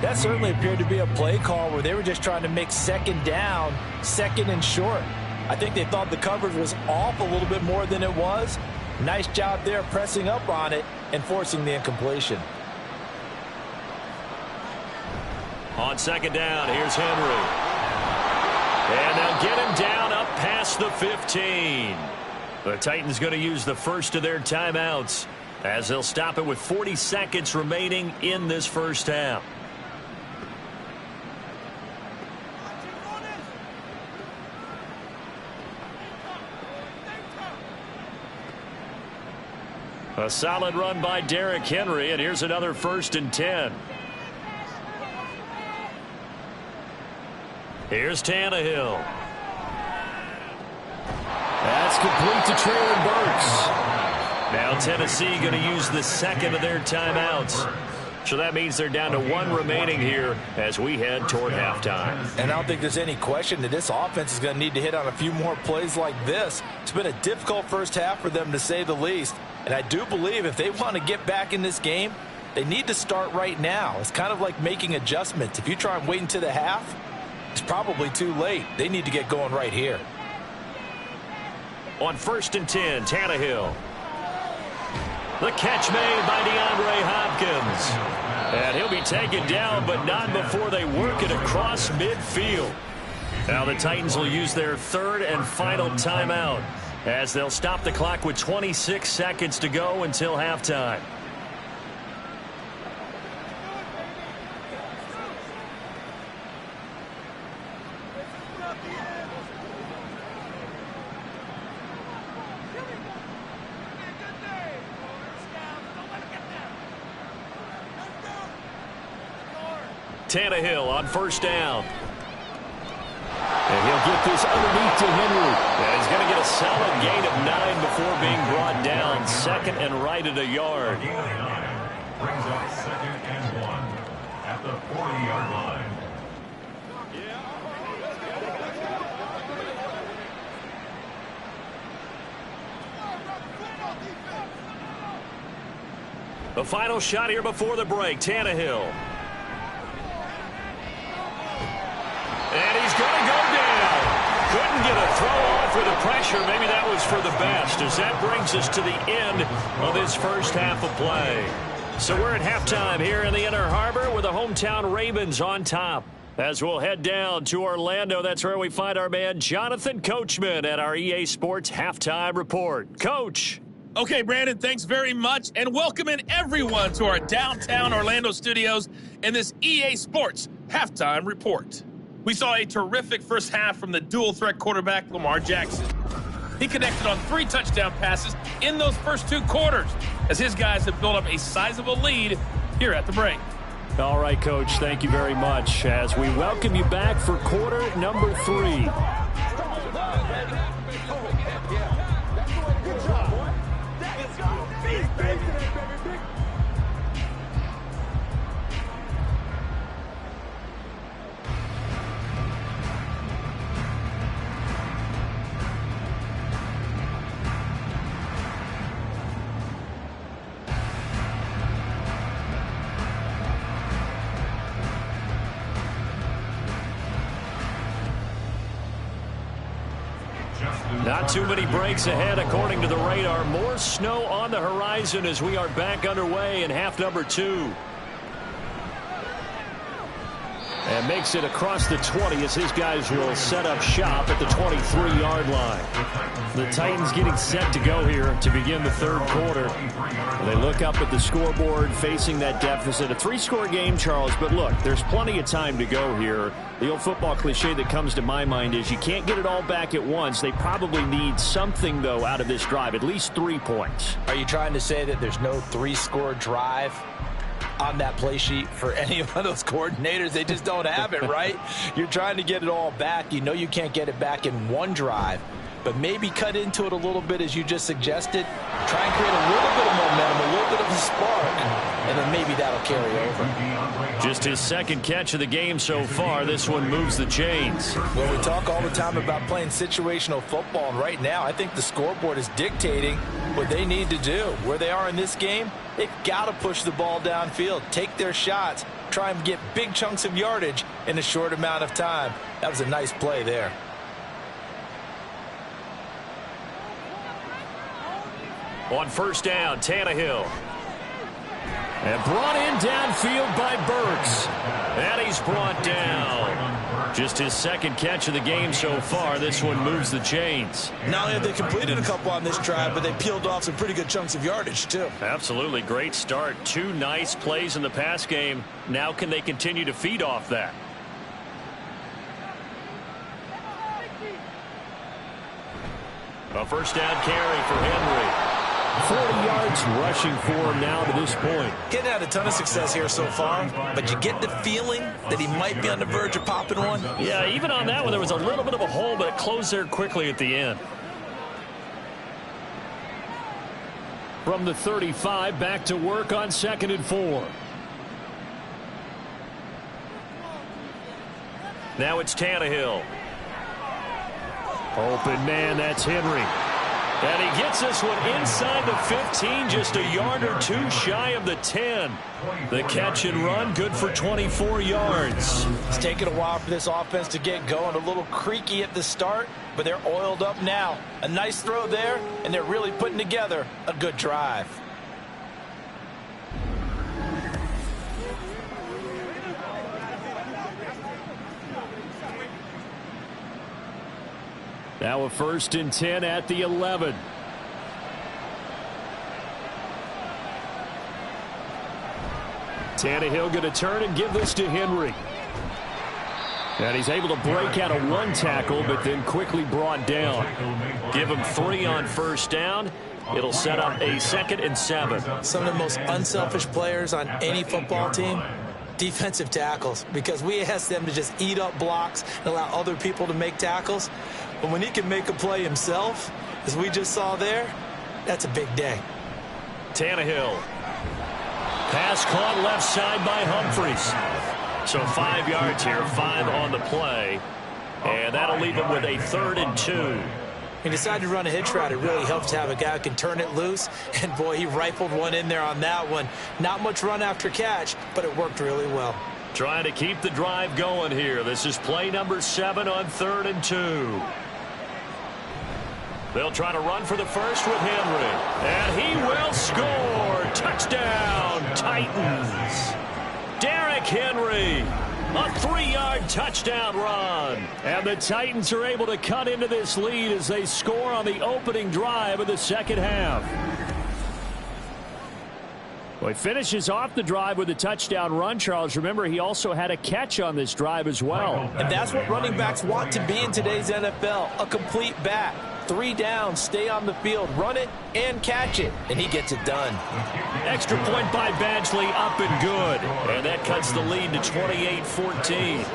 Speaker 5: That certainly appeared to be a play call where they were just trying to make 2nd down, 2nd and short. I think they thought the coverage was off a little bit more than it was. Nice job there pressing up on it and forcing the incompletion.
Speaker 2: On 2nd down, here's Henry. And they'll get him down up past the 15. The Titans going to use the first of their timeouts as they'll stop it with 40 seconds remaining in this first half. A solid run by Derrick Henry, and here's another 1st and 10. Here's Tannehill. That's complete to Traylon Burks. Now Tennessee going to use the second of their timeouts. So that means they're down to 1 remaining here as we head toward halftime.
Speaker 3: And I don't think there's any question that this offense is going to need to hit on a few more plays like this. It's been a difficult first half for them, to say the least. And I do believe if they want to get back in this game, they need to start right now. It's kind of like making adjustments. If you try and wait until the half, it's probably too late. They need to get going right here.
Speaker 2: On 1st and 10, Tannehill. The catch made by DeAndre Hopkins. And he'll be taken down, but not before they work it across midfield. Now the Titans will use their 3rd and final timeout as they'll stop the clock with 26 seconds to go until halftime. Tannehill on 1st down. And he'll get this underneath to Henry. And he's going to get a solid gain of 9 before being brought down. 2nd and right at a yard.
Speaker 6: Brings up 2nd and 1 at the 40-yard line.
Speaker 2: The final shot here before the break. Tannehill. And he's going to go down. Couldn't get a throw off with the pressure. Maybe that was for the best, as that brings us to the end of this first half of play. So we're at halftime here in the Inner Harbor with the hometown Ravens on top. As we'll head down to Orlando, that's where we find our man Jonathan Coachman at our EA Sports Halftime Report. Coach.
Speaker 7: Okay, Brandon, thanks very much, and welcoming everyone to our downtown Orlando studios in this EA Sports Halftime Report. We saw a terrific first half from the dual-threat quarterback, Lamar Jackson. He connected on 3 touchdown passes in those first 2 quarters, as his guys have built up a sizable lead here at the break.
Speaker 2: All right, Coach, thank you very much as we welcome you back for quarter number 3. Not too many breaks ahead according to the radar. More snow on the horizon as we are back underway in half number 2. And makes it across the 20 as his guys will set up shop at the 23-yard line. The Titans getting set to go here to begin the 3rd quarter. They look up at the scoreboard facing that deficit. A 3-score game, Charles, but look, there's plenty of time to go here. The old football cliche that comes to my mind is you can't get it all back at once. They probably need something, though, out of this drive, at least 3 points.
Speaker 3: Are you trying to say that there's no 3-score drive on that play sheet for any of those coordinators? They just don't have it, right? You're trying to get it all back. You know you can't get it back in 1 drive, but maybe cut into it a little bit as you just suggested. Try and create a little bit of momentum, a little bit of a spark, and then maybe that'll carry over.
Speaker 2: Just his 2nd catch of the game so far. This one moves the chains.
Speaker 3: Well, we talk all the time about playing situational football, and right now I think the scoreboard is dictating what they need to do. Where they are in this game, they've got to push the ball downfield, take their shots, try and get big chunks of yardage in a short amount of time. That was a nice play there.
Speaker 2: On 1st down, Tannehill. And brought in downfield by Burks. And he's brought down. Just his 2nd catch of the game so far. This one moves the chains.
Speaker 5: Not only have they completed a couple on this drive, but they peeled off some pretty good chunks of yardage, too.
Speaker 2: Absolutely. Great start. 2 nice plays in the pass game. Now can they continue to feed off that? A 1st down carry for Henry.
Speaker 4: 40 yards rushing for him now to this point.
Speaker 5: Getting had a ton of success here so far, but you get the feeling that he might be on the verge of popping one.
Speaker 2: Yeah, even on that one, there was a little bit of a hole, but it closed there quickly at the end. From the 35, back to work on 2nd and 4. Now it's Tannehill. Open man, that's Henry. And he gets this one inside the 15, just a yard or two shy of the 10. The catch and run, good for 24 yards.
Speaker 5: It's taken a while for this offense to get going. A little creaky at the start, but they're oiled up now. A nice throw there, and they're really putting together a good drive.
Speaker 4: Now a 1st and 10 at the 11. Tannehill going to turn and give this to Henry. And he's able to break out of one tackle, but then quickly brought down. Give him 3 on 1st down. It'll set up a 2nd and 7.
Speaker 5: Some of the most unselfish players on any football team, defensive tackles, because we ask them to just eat up blocks and allow other people to make tackles. But when he can make a play himself, as we just saw there, that's a big day.
Speaker 2: Tannehill. Pass caught left side by Humphries. So 5 yards here, 5 on the play. And that'll leave him with a 3rd and 2.
Speaker 5: He decided to run a hitch route. It really helps to have a guy who can turn it loose. And, boy, he rifled one in there on that one. Not much run after catch, but it worked really well.
Speaker 2: Trying to keep the drive going here. This is play number 7 on 3rd and 2. They'll try to run for the first with Henry. And he will score. Touchdown, Titans. Derrick Henry. A 3-yard touchdown run. And the Titans are able to cut into this lead as they score on the opening drive of the 2nd half. Well, he finishes off the drive with a touchdown run, Charles. Remember, he also had a catch on this drive as well.
Speaker 5: And that's what running backs want to be in today's NFL, a complete back. 3 down, stay on the field, run it, and catch it. And he gets it done.
Speaker 2: Extra point by Badgley, up and good. And that cuts the lead to 28-14.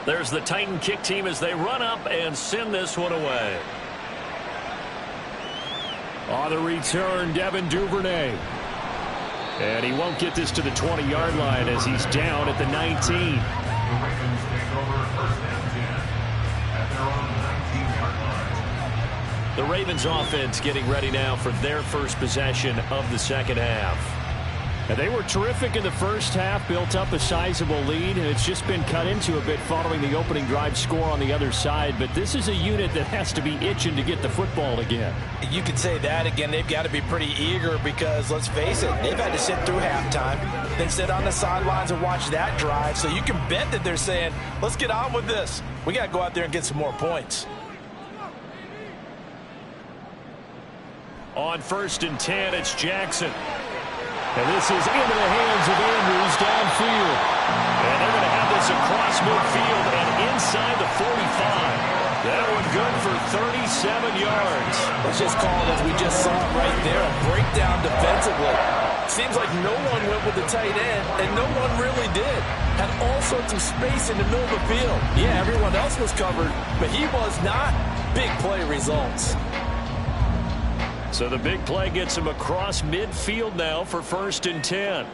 Speaker 2: There's the Titan kick team as they run up and send this one away.
Speaker 4: On the return, Devin Duvernay. And he won't get this to the 20-yard line as he's down at the 19.
Speaker 2: The Ravens offense getting ready now for their first possession of the 2nd half.
Speaker 4: And they were terrific in the first half, built up a sizable lead, and it's just been cut into a bit following the opening drive score on the other side. But this is a unit that has to be itching to get the football again.
Speaker 5: You could say that again. They've got to be pretty eager because, let's face it, they've had to sit through halftime, then sit on the sidelines and watch that drive. So you can bet that they're saying, let's get on with this. We got to go out there and get some more points.
Speaker 2: On 1st and 10, it's Jackson.
Speaker 4: And this is into the hands of Andrews downfield.
Speaker 2: And they're going to have this across midfield and inside the 45. That one good for 37 yards.
Speaker 5: Let's just call it as we just saw it right there, a breakdown defensively. Seems like no one went with the tight end, and no one really did. Had all sorts of space in the middle of the field. Yeah, everyone else was covered, but he was not. Big play results.
Speaker 2: So the big play gets him across midfield now for 1st and 10.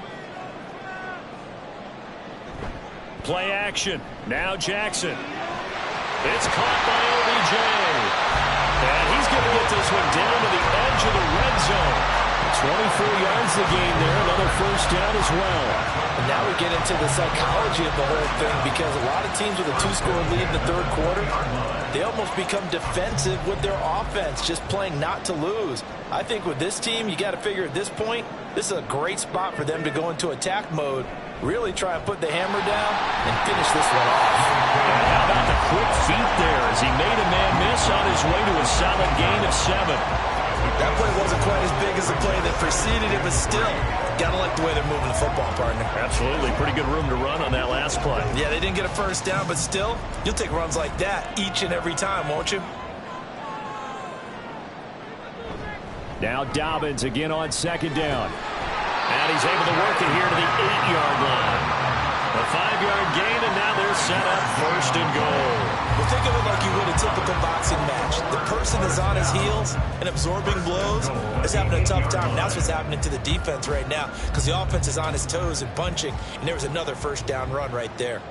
Speaker 2: Play action. Now Jackson. It's caught by OBJ. And he's going to get this one down to the edge of the red zone.
Speaker 4: 24 yards the game there. Another 1st down as well.
Speaker 5: And now we get into the psychology of the whole thing, because a lot of teams with a 2-score lead in the third quarter, they almost become defensive with their offense, just playing not to lose. I think with this team, you got to figure at this point, this is a great spot for them to go into attack mode, really try and put the hammer down and finish this one off.
Speaker 2: And how about the quick feet there as he made a man miss on his way to a solid gain of 7.
Speaker 3: That play wasn't quite as big as the play that preceded it, but still, got to like the way they're moving the football, partner.
Speaker 2: Absolutely. Pretty good room to run on that last play.
Speaker 3: Yeah, they didn't get a first down, but still, you'll take runs like that each and every time, won't you?
Speaker 2: Now Dobbins again on second down. And he's able to work it here to the 8-yard line. A 5-yard gain, and now they're set up first and goal.
Speaker 3: Well, think of it like you would a typical boxing match. The person is on his heels and absorbing blows is having a tough time. And that's what's happening to the defense right now, because the offense is on his toes and punching, and there was another first down run right there.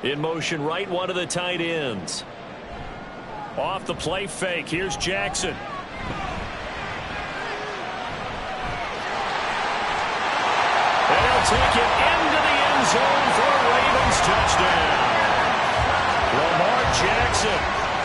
Speaker 2: In motion, right one of the tight ends. Off the play fake, here's Jackson. And he'll take it into the end zone for a Ravens touchdown. Lamar Jackson,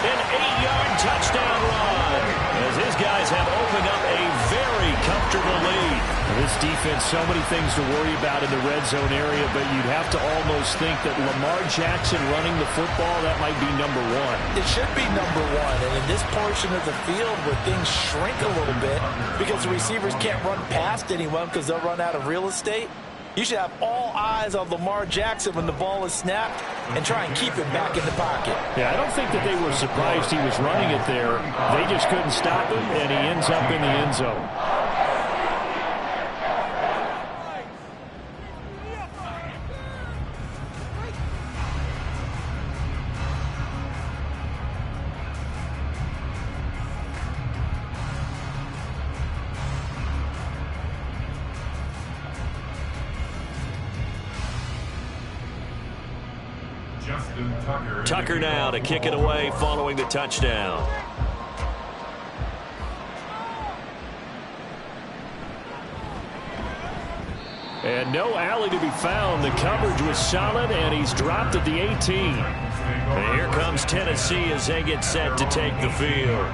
Speaker 2: an 8-yard touchdown run, as his guys have opened up a very comfortable lead.
Speaker 4: This defense, so many things to worry about in the red zone area, but you'd have to almost think that Lamar Jackson running the football, that might be number one.
Speaker 5: It should be number one, and in this portion of the field where things shrink a little bit because the receivers can't run past anyone because they'll run out of real estate, you should have all eyes on Lamar Jackson when the ball is snapped and try and keep him back in the pocket.
Speaker 4: Yeah, I don't think that they were surprised he was running it there. They just couldn't stop him, and he ends up in the end zone.
Speaker 2: Tucker now to kick it away following the touchdown.
Speaker 4: And no alley to be found. The coverage was solid, and he's dropped at the 18.
Speaker 2: And here comes Tennessee as they get set to take the field.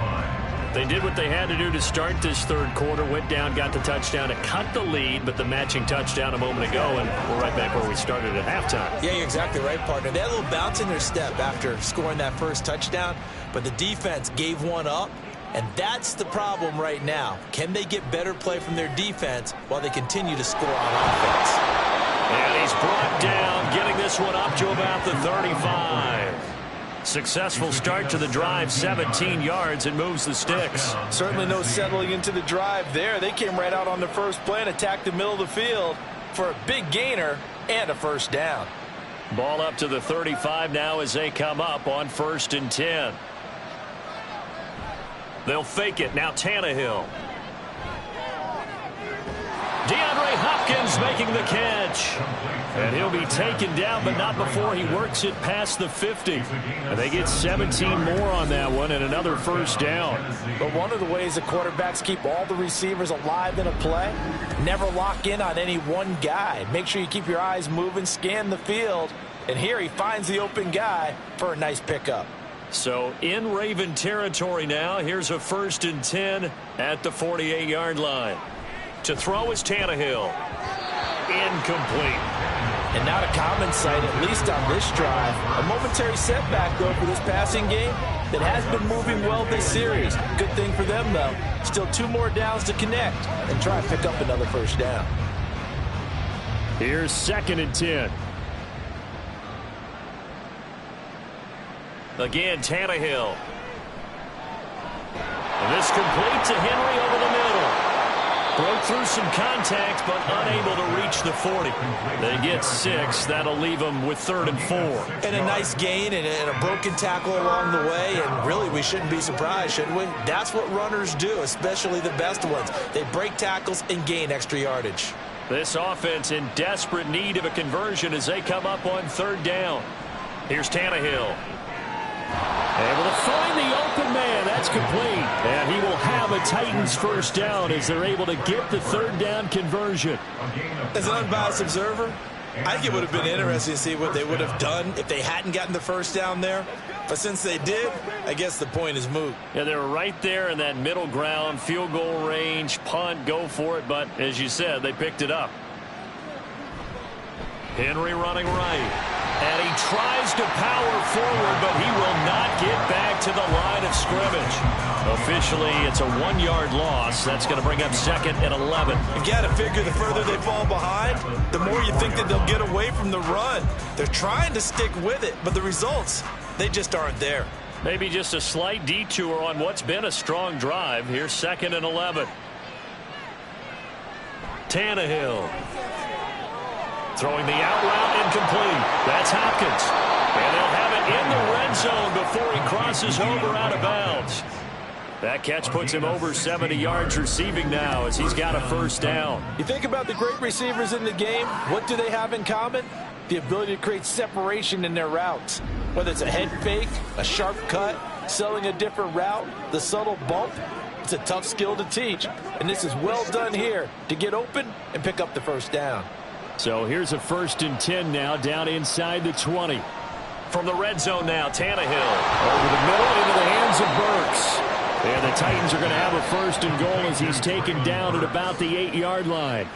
Speaker 2: They did what they had to do to start this third quarter, went down, got the touchdown to cut the lead, but the matching touchdown a moment ago, and we're right back where we started at halftime.
Speaker 3: Yeah, you're exactly right, partner. They had a little bounce in their step after scoring that first touchdown, but the defense gave one up, and that's the problem right now. Can they get better play from their defense while they continue to score on offense?
Speaker 2: And he's brought down, getting this one up to about the 35. Successful start to the drive, 17 yards, and moves the sticks.
Speaker 5: Certainly no settling into the drive there. They came right out on the first play and attacked the middle of the field for a big gainer and a first down.
Speaker 2: Ball up to the 35 now as they come up on 1st and 10. They'll fake it. Now Tannehill. DeAndre Hopkins making the catch. And he'll be taken down, but not before he works it past the 50. And they get 17 more on that one and another first down.
Speaker 5: But one of the ways the quarterbacks keep all the receivers alive in a play, never lock in on any one guy. Make sure you keep your eyes moving, scan the field. And here he finds the open guy for a nice pickup.
Speaker 2: So in Raven territory now, here's a 1st and 10 at the 48-yard line. To throw is Tannehill. Incomplete.
Speaker 5: And not a common sight, at least on this drive. A momentary setback, though, for this passing game that has been moving well this series. Good thing for them, though. Still 2 more downs to connect and try and pick up another first down.
Speaker 4: Here's 2nd and 10.
Speaker 2: Again, Tannehill. And this complete to Henry over the middle. Broke through some contact, but unable to reach the 40. They get 6. That'll leave them with 3rd and 4.
Speaker 3: And a nice gain and a broken tackle along the way. And really, we shouldn't be surprised, should we? That's what runners do, especially the best ones. They break tackles and gain extra yardage.
Speaker 2: This offense in desperate need of a conversion as they come up on 3rd down. Here's Tannehill. Able to find the open
Speaker 4: man. That's complete. And he will have a Titans first down as they're able to get the third down conversion.
Speaker 3: As an unbiased observer, I think it would have been interesting to see what they would have done if they hadn't gotten the first down there. But since they did, I guess the point is moot.
Speaker 4: Yeah, they were right there in that middle ground, field goal range, punt, go for it. But as you said, they picked it up. Henry running right. And he tries to power forward, but he will not get back to the line of scrimmage. Officially, it's a 1-yard loss. That's going to bring up 2nd and 11.
Speaker 3: You got to figure the further they fall behind, the more you think that they'll get away from the run. They're trying to stick with it, but the results, they just aren't there.
Speaker 4: Maybe just a slight detour on what's been a strong drive. Here's 2nd and 11. Tannehill. Throwing the out route incomplete. That's Hopkins. And they'll have it in the red zone before he crosses over out of bounds. That catch puts him over 70 yards receiving now as he's got a first down.
Speaker 5: You think about the great receivers in the game, what do they have in common? The ability to create separation in their routes. Whether it's a head fake, a sharp cut, selling a different route, the subtle bump, it's a tough skill to teach. And this is well done here to get open and pick up the first down.
Speaker 4: So here's a 1st and 10 now down inside the 20. From the red zone now, Tannehill over the middle into the hands of Burks. And the Titans are going to have a 1st and goal as he's taken down at about the 8-yard line.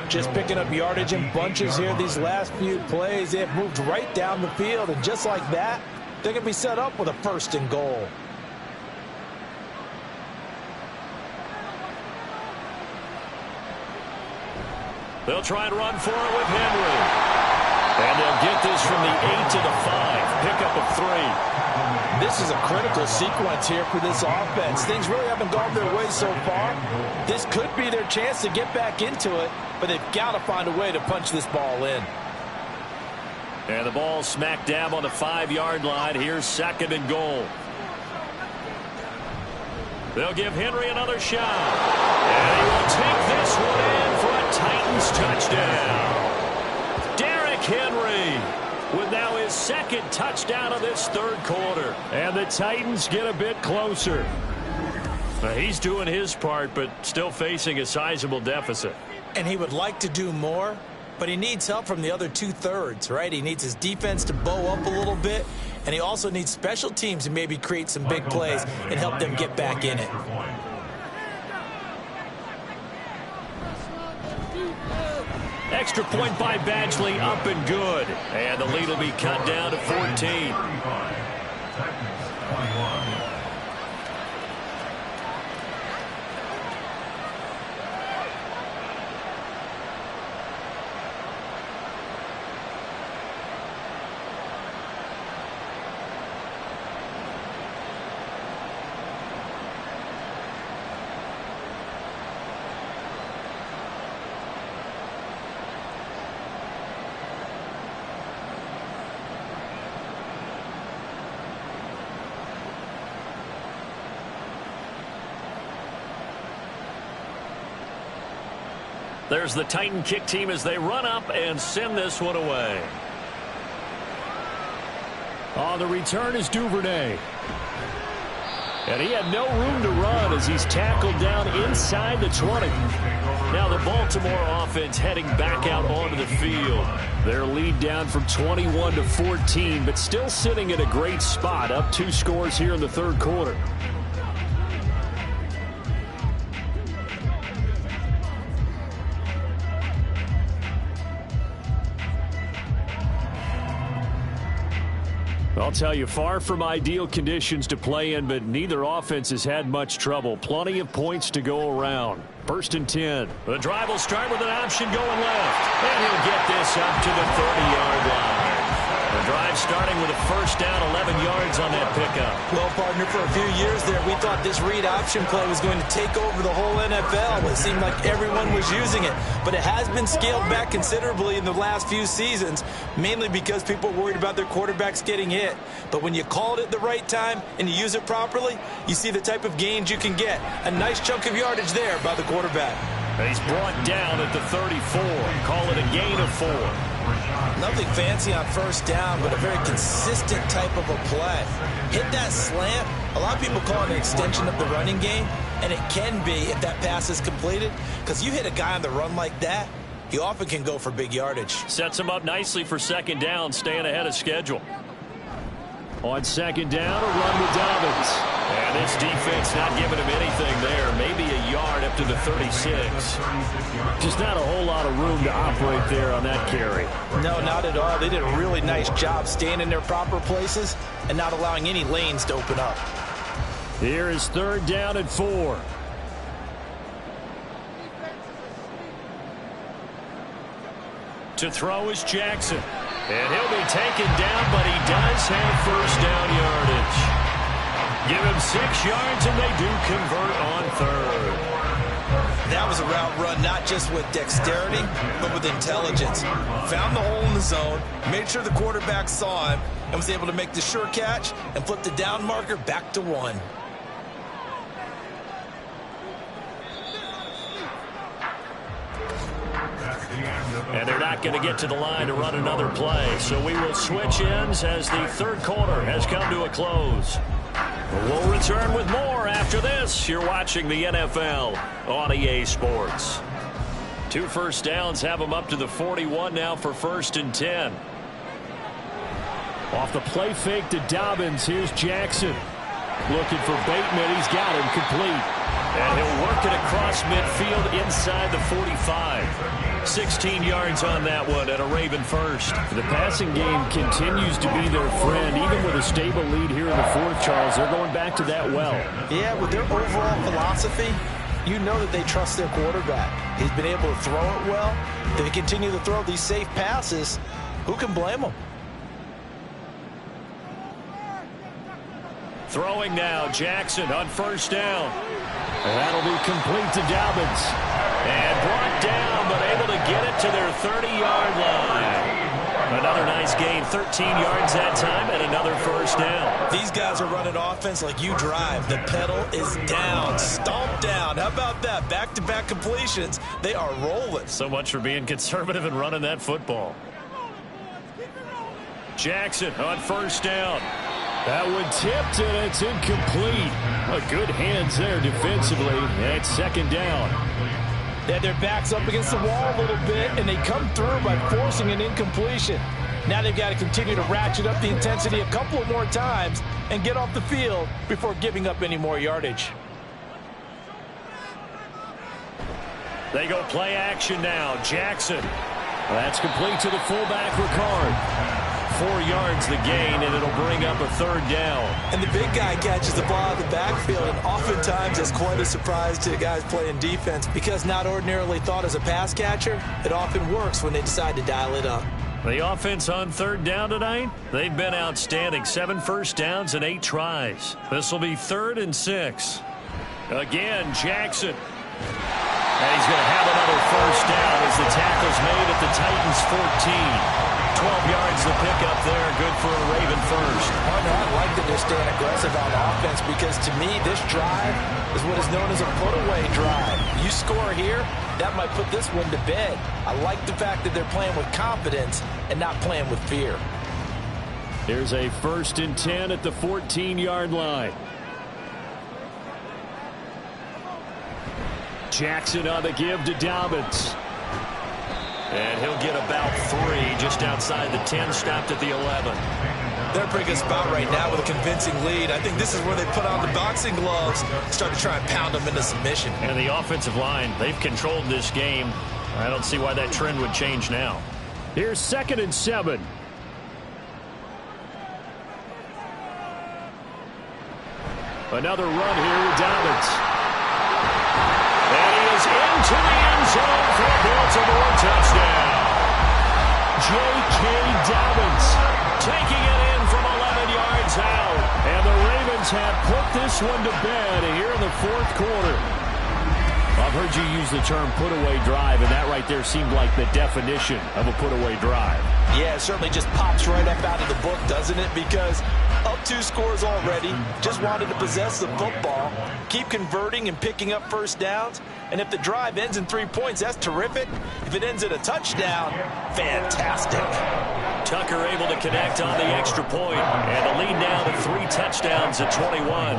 Speaker 5: Just picking up yardage in bunches here these last few plays. They have moved right down the field, and just like that, they're going to be set up with a 1st and goal.
Speaker 4: They'll try and run for it with Henry. And they'll get this from the 8 to the 5. Pickup of 3.
Speaker 5: This is a critical sequence here for this offense. Things really haven't gone their way so far. This could be their chance to get back into it, but they've got to find a way to punch this ball in.
Speaker 4: And the ball smack dab on the 5-yard line. Here's 2nd and goal. They'll give Henry another shot. And he will take this one in for a Titans touchdown. Derrick Henry with now his 2nd touchdown of this 3rd quarter. And the Titans get a bit closer. He's doing his part, but still facing a sizable deficit.
Speaker 3: And he would like to do more, but he needs help from the other 2/3, right? He needs his defense to bow up a little bit, and he also needs special teams to maybe create some big plays and help them get back in it.
Speaker 4: Extra point by Badgley, up and good. And the lead will be cut down to 14. There's the Titan kick team as they run up and send this one away. On the return is Duvernay. And he had no room to run as he's tackled down inside the 20. Now the Baltimore offense heading back out onto the field. Their lead down from 21 to 14, but still sitting in a great spot, up 2 scores here in the 3rd quarter. I'll tell you, far from ideal conditions to play in, but neither offense has had much trouble. Plenty of points to go around. 1st and 10. The drive will start with an option going left. And he'll get this up to the 30-yard line. The drive starting with a first down, 11 yards on that pickup.
Speaker 3: Well, partner, for a few years there, we thought this read option play was going to take over the whole NFL. It seemed like everyone was using it. But it has been scaled back considerably in the last few seasons, mainly because people are worried about their quarterbacks getting hit. But when you call it at the right time and you use it properly, you see the type of gains you can get. A nice chunk of yardage there by the quarterback.
Speaker 4: And he's brought down at the 34. Call it a gain of 4.
Speaker 3: Nothing fancy on first down, but a very consistent type of a play. Hit that slant. A lot of people call it an extension of the running game, and it can be if that pass is completed, because you hit a guy on the run like that, he often can go for big yardage.
Speaker 2: Sets him up nicely for second down, staying ahead of schedule. On second down, a run with Dobbins. And this defense not giving him anything there. Maybe a yard up to the 36. Just not a whole lot of room to operate there on that carry.
Speaker 3: No, not at all. They did a really nice job staying in their proper places and not allowing any lanes to open up.
Speaker 4: Here is third down and 4.
Speaker 2: To throw is Jackson. And he'll be taken down, but he does have first down yardage. Give him 6 yards, and they do convert on third.
Speaker 3: That was a route run, not just with dexterity, but with intelligence. Found the hole in the zone, made sure the quarterback saw him, and was able to make the sure catch and flip the down marker back to 1.
Speaker 2: And they're not going to get to the line to run another play. So we will switch ends as the third quarter has come to a close. We'll return with more after this. You're watching the NFL on EA Sports. 2 first downs have them up to the 41 now for 1st and 10.
Speaker 4: Off the play fake to Dobbins. Here's Jackson. Looking for Bateman. He's got him complete.
Speaker 2: And he'll work it across midfield inside the 45. 16 yards on that one and a Raven first.
Speaker 4: The passing game continues to be their friend. Even with a stable lead here in the 4th, Charles, they're going back to that well.
Speaker 3: Yeah, with their overall philosophy, you know that they trust their quarterback. He's been able to throw it well. If they continue to throw these safe passes, who can blame them?
Speaker 2: Throwing now, Jackson on first down.
Speaker 4: And that'll be complete to Dobbins.
Speaker 2: And brought down, but able to get it to their 30-yard line. Another nice gain, 13 yards that time, and another first down.
Speaker 3: These guys are running offense like you drive. The pedal is down, stomped down. How about that? Back-to-back completions. They are rolling.
Speaker 2: So much for being conservative and running that football. Jackson on first down.
Speaker 4: That one tipped, and it's incomplete. Good hands there defensively, and it's second down.
Speaker 3: They had their backs up against the wall a little bit, and they come through by forcing an incompletion. Now they've got to continue to ratchet up the intensity a couple of more times and get off the field before giving up any more yardage.
Speaker 2: They go play action now. Jackson.
Speaker 4: That's complete to the fullback, Ricard.
Speaker 2: 4 yards the gain, and it'll bring up a third down.
Speaker 3: And the big guy catches the ball out of the backfield, and oftentimes it's quite a surprise to the guys playing defense because not ordinarily thought as a pass catcher, it often works when they decide to dial it up.
Speaker 2: The offense on third down tonight, they've been outstanding. 7 first downs and 8 tries. This will be 3rd and 6. Again, Jackson. And he's going to have another first down as the tackle's made at the Titans' 14. 12 yards to pick up there. Good for a Raven first.
Speaker 3: Partner, I like that they're staying aggressive on offense because to me, this drive is what is known as a put-away drive. You score here, that might put this one to bed. I like the fact that they're playing with confidence and not playing with fear.
Speaker 4: Here's a 1st and 10 at the 14-yard line. Jackson on the give to Dobbins.
Speaker 2: And he'll get about 3 just outside the 10, stopped at the 11.
Speaker 3: They're in a pretty good spot right now with a convincing lead. I think this is where they put on the boxing gloves, start to try and pound them into submission.
Speaker 2: And the offensive line, they've controlled this game. I don't see why that trend would change now.
Speaker 4: Here's 2nd and 7. Another run here with Dobbins.
Speaker 2: And he is into the end zone for a Baltimore touchdown.
Speaker 4: J.K. Dobbins
Speaker 2: taking it in from 11 yards out.
Speaker 4: And the Ravens have put this one to bed here in the 4th quarter. I've heard you use the term put-away drive, and that right there seemed like the definition of a put-away drive.
Speaker 3: Yeah, it certainly just pops right up out of the book, doesn't it? Because Up 2 scores already. Just wanted to possess the football. Keep converting and picking up first downs. And if the drive ends in 3 points, that's terrific. If it ends in a touchdown, fantastic.
Speaker 2: Tucker able to connect on the extra point, and the lead now to 3 touchdowns at 21.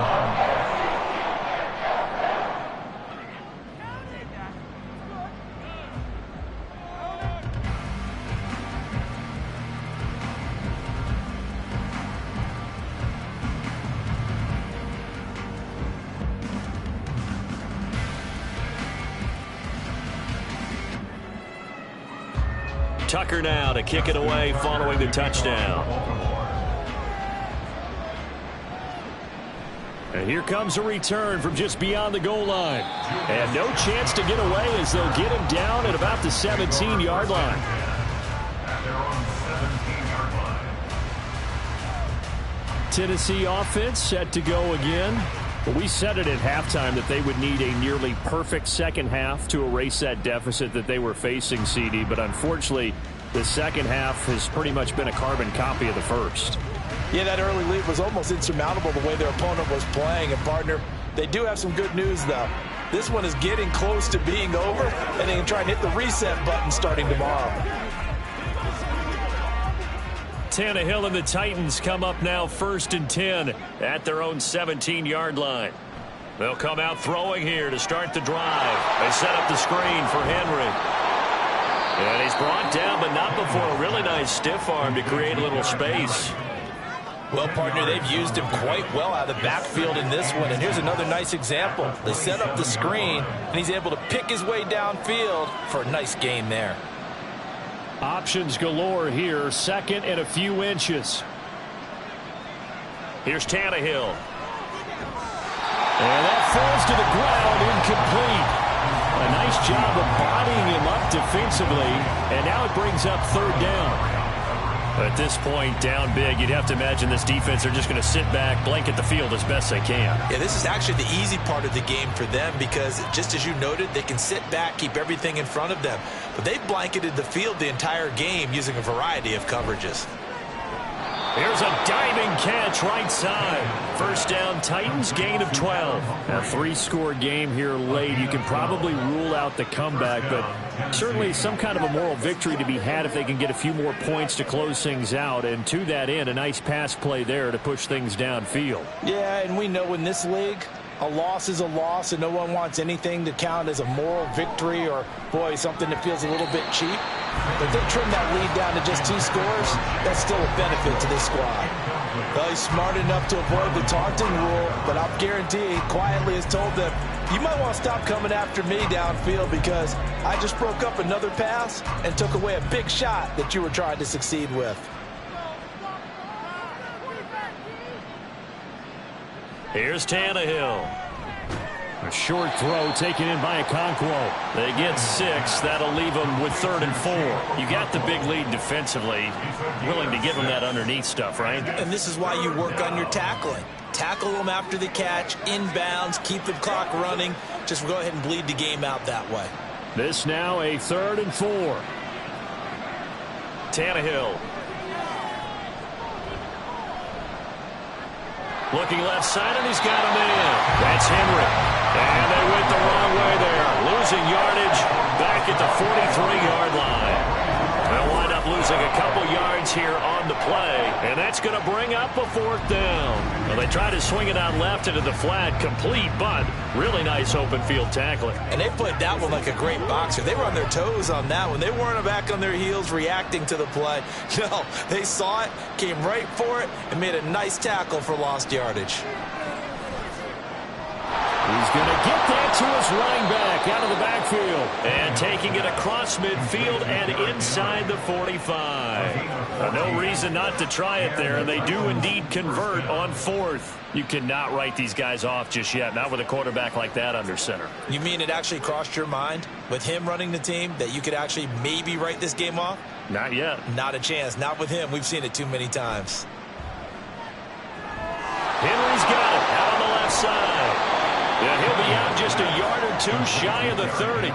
Speaker 2: Tucker now to kick it away following the touchdown.
Speaker 4: And here comes a return from just beyond the goal line. And no chance to get away as they'll get him down at about the 17-yard line. Tennessee offense set to go again. But we said it at halftime that they would need a nearly perfect second half to erase that deficit that they were facing, CD. But unfortunately, the second half has pretty much been a carbon copy of the first.
Speaker 3: Yeah, that early lead was almost insurmountable the way their opponent was playing. And, partner, they do have some good news, though. This one is getting close to being over, and they can try and hit the reset button starting tomorrow.
Speaker 2: Tannehill and the Titans come up now 1st and 10 at their own 17-yard line. They'll come out throwing here to start the drive. They set up the screen for Henry. And he's brought down, but not before a really nice stiff arm to create a little space.
Speaker 3: Well, partner, they've used him quite well out of the backfield in this one. And here's another nice example. They set up the screen, and he's able to pick his way downfield for a nice gain there.
Speaker 4: Options galore here. 2nd and a few inches.
Speaker 2: Here's Tannehill.
Speaker 4: And that falls to the ground, incomplete. A nice job of bodying him up defensively, and now it brings up 3rd down.
Speaker 2: At this point, down big, you'd have to imagine this defense are just going to sit back, blanket the field as best they can.
Speaker 3: Yeah, this is actually the easy part of the game for them because, just as you noted, they can sit back, keep everything in front of them. But they've blanketed the field the entire game using a variety of coverages.
Speaker 2: Here's a diving catch right side. 1st down, Titans, gain of 12.
Speaker 4: A 3-score game here late. You can probably rule out the comeback, but certainly some kind of a moral victory to be had if they can get a few more points to close things out. And to that end, a nice pass play there to push things downfield.
Speaker 3: Yeah, and we know in this league, a loss is a loss, and no one wants anything to count as a moral victory or, boy, something that feels a little bit cheap. But if they trim that lead down to just 2 scores, that's still a benefit to this squad. Well, he's smart enough to avoid the taunting rule, but I'll guarantee he quietly has told them, you might want to stop coming after me downfield because I just broke up another pass and took away a big shot that you were trying to succeed with.
Speaker 2: Here's Tannehill.
Speaker 4: A short throw taken in by Okonkwo.
Speaker 2: They get 6. That'll leave them with 3rd and 4. You got the big lead defensively. Willing to give them that underneath stuff, right?
Speaker 3: And this is why you work on your tackling. Tackle them after the catch, inbounds, keep the clock running. Just go ahead and bleed the game out that way.
Speaker 4: This now a 3rd and 4.
Speaker 2: Tannehill. Looking left side, and he's got a man. That's Henry. And they went the wrong way there. Losing yardage back at the 43-yard line. They'll wind up losing a couple yards here on the play, and that's going to bring up a 4th down. Well, they try to swing it out left into the flat, complete, but really nice open field tackling.
Speaker 3: And they played that one like a great boxer. They were on their toes on that one. They weren't back on their heels reacting to the play. No, they saw it, came right for it, and made a nice tackle for lost yardage.
Speaker 4: He's going to get that to his running back out of the backfield.
Speaker 2: And taking it across midfield and inside the 45. No reason not to try it there, and they do indeed convert on 4th. You cannot write these guys off just yet, not with a quarterback like that under center.
Speaker 3: You mean it actually crossed your mind with him running the team that you could actually maybe write this game off?
Speaker 2: Not yet.
Speaker 3: Not a chance. Not with him. We've seen it too many times.
Speaker 2: Henry's got it out on the left side. Yeah, he'll be out just a yard or 2 shy of the 30.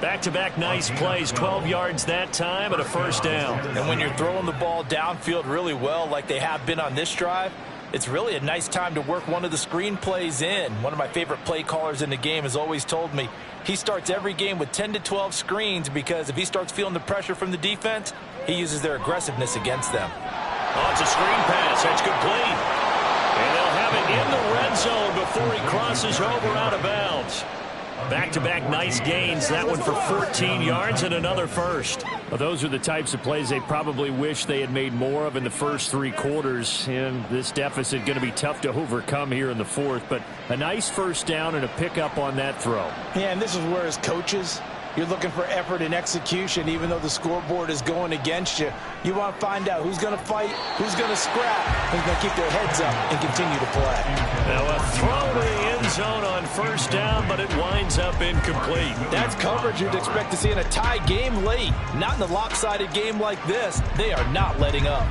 Speaker 2: Back-to-back nice plays, 12 yards that time and a first down.
Speaker 3: And when you're throwing the ball downfield really well like they have been on this drive, it's really a nice time to work one of the screen plays in. One of my favorite play callers in the game has always told me he starts every game with 10 to 12 screens because if he starts feeling the pressure from the defense, he uses their aggressiveness against them.
Speaker 2: Oh, it's a screen pass. That's complete. And they'll have it in the red zone before he crosses over out of bounds. Back-to-back nice gains. That one for 14 yards and another first.
Speaker 4: Well, those are the types of plays they probably wish they had made more of in the first 3 quarters. And this deficit going to be tough to overcome here in the fourth. But a nice first down and a pickup on that throw.
Speaker 5: Yeah, and this is where as coaches, you're looking for effort and execution, even though the scoreboard is going against you. You want to find out who's going to fight, who's going to scrap, who's going to keep their heads up and continue to play.
Speaker 2: Now a throw to the end zone on first down, but it winds up incomplete.
Speaker 3: That's coverage you'd expect to see in a tie game late. Not in a lopsided game like this. They are not letting up.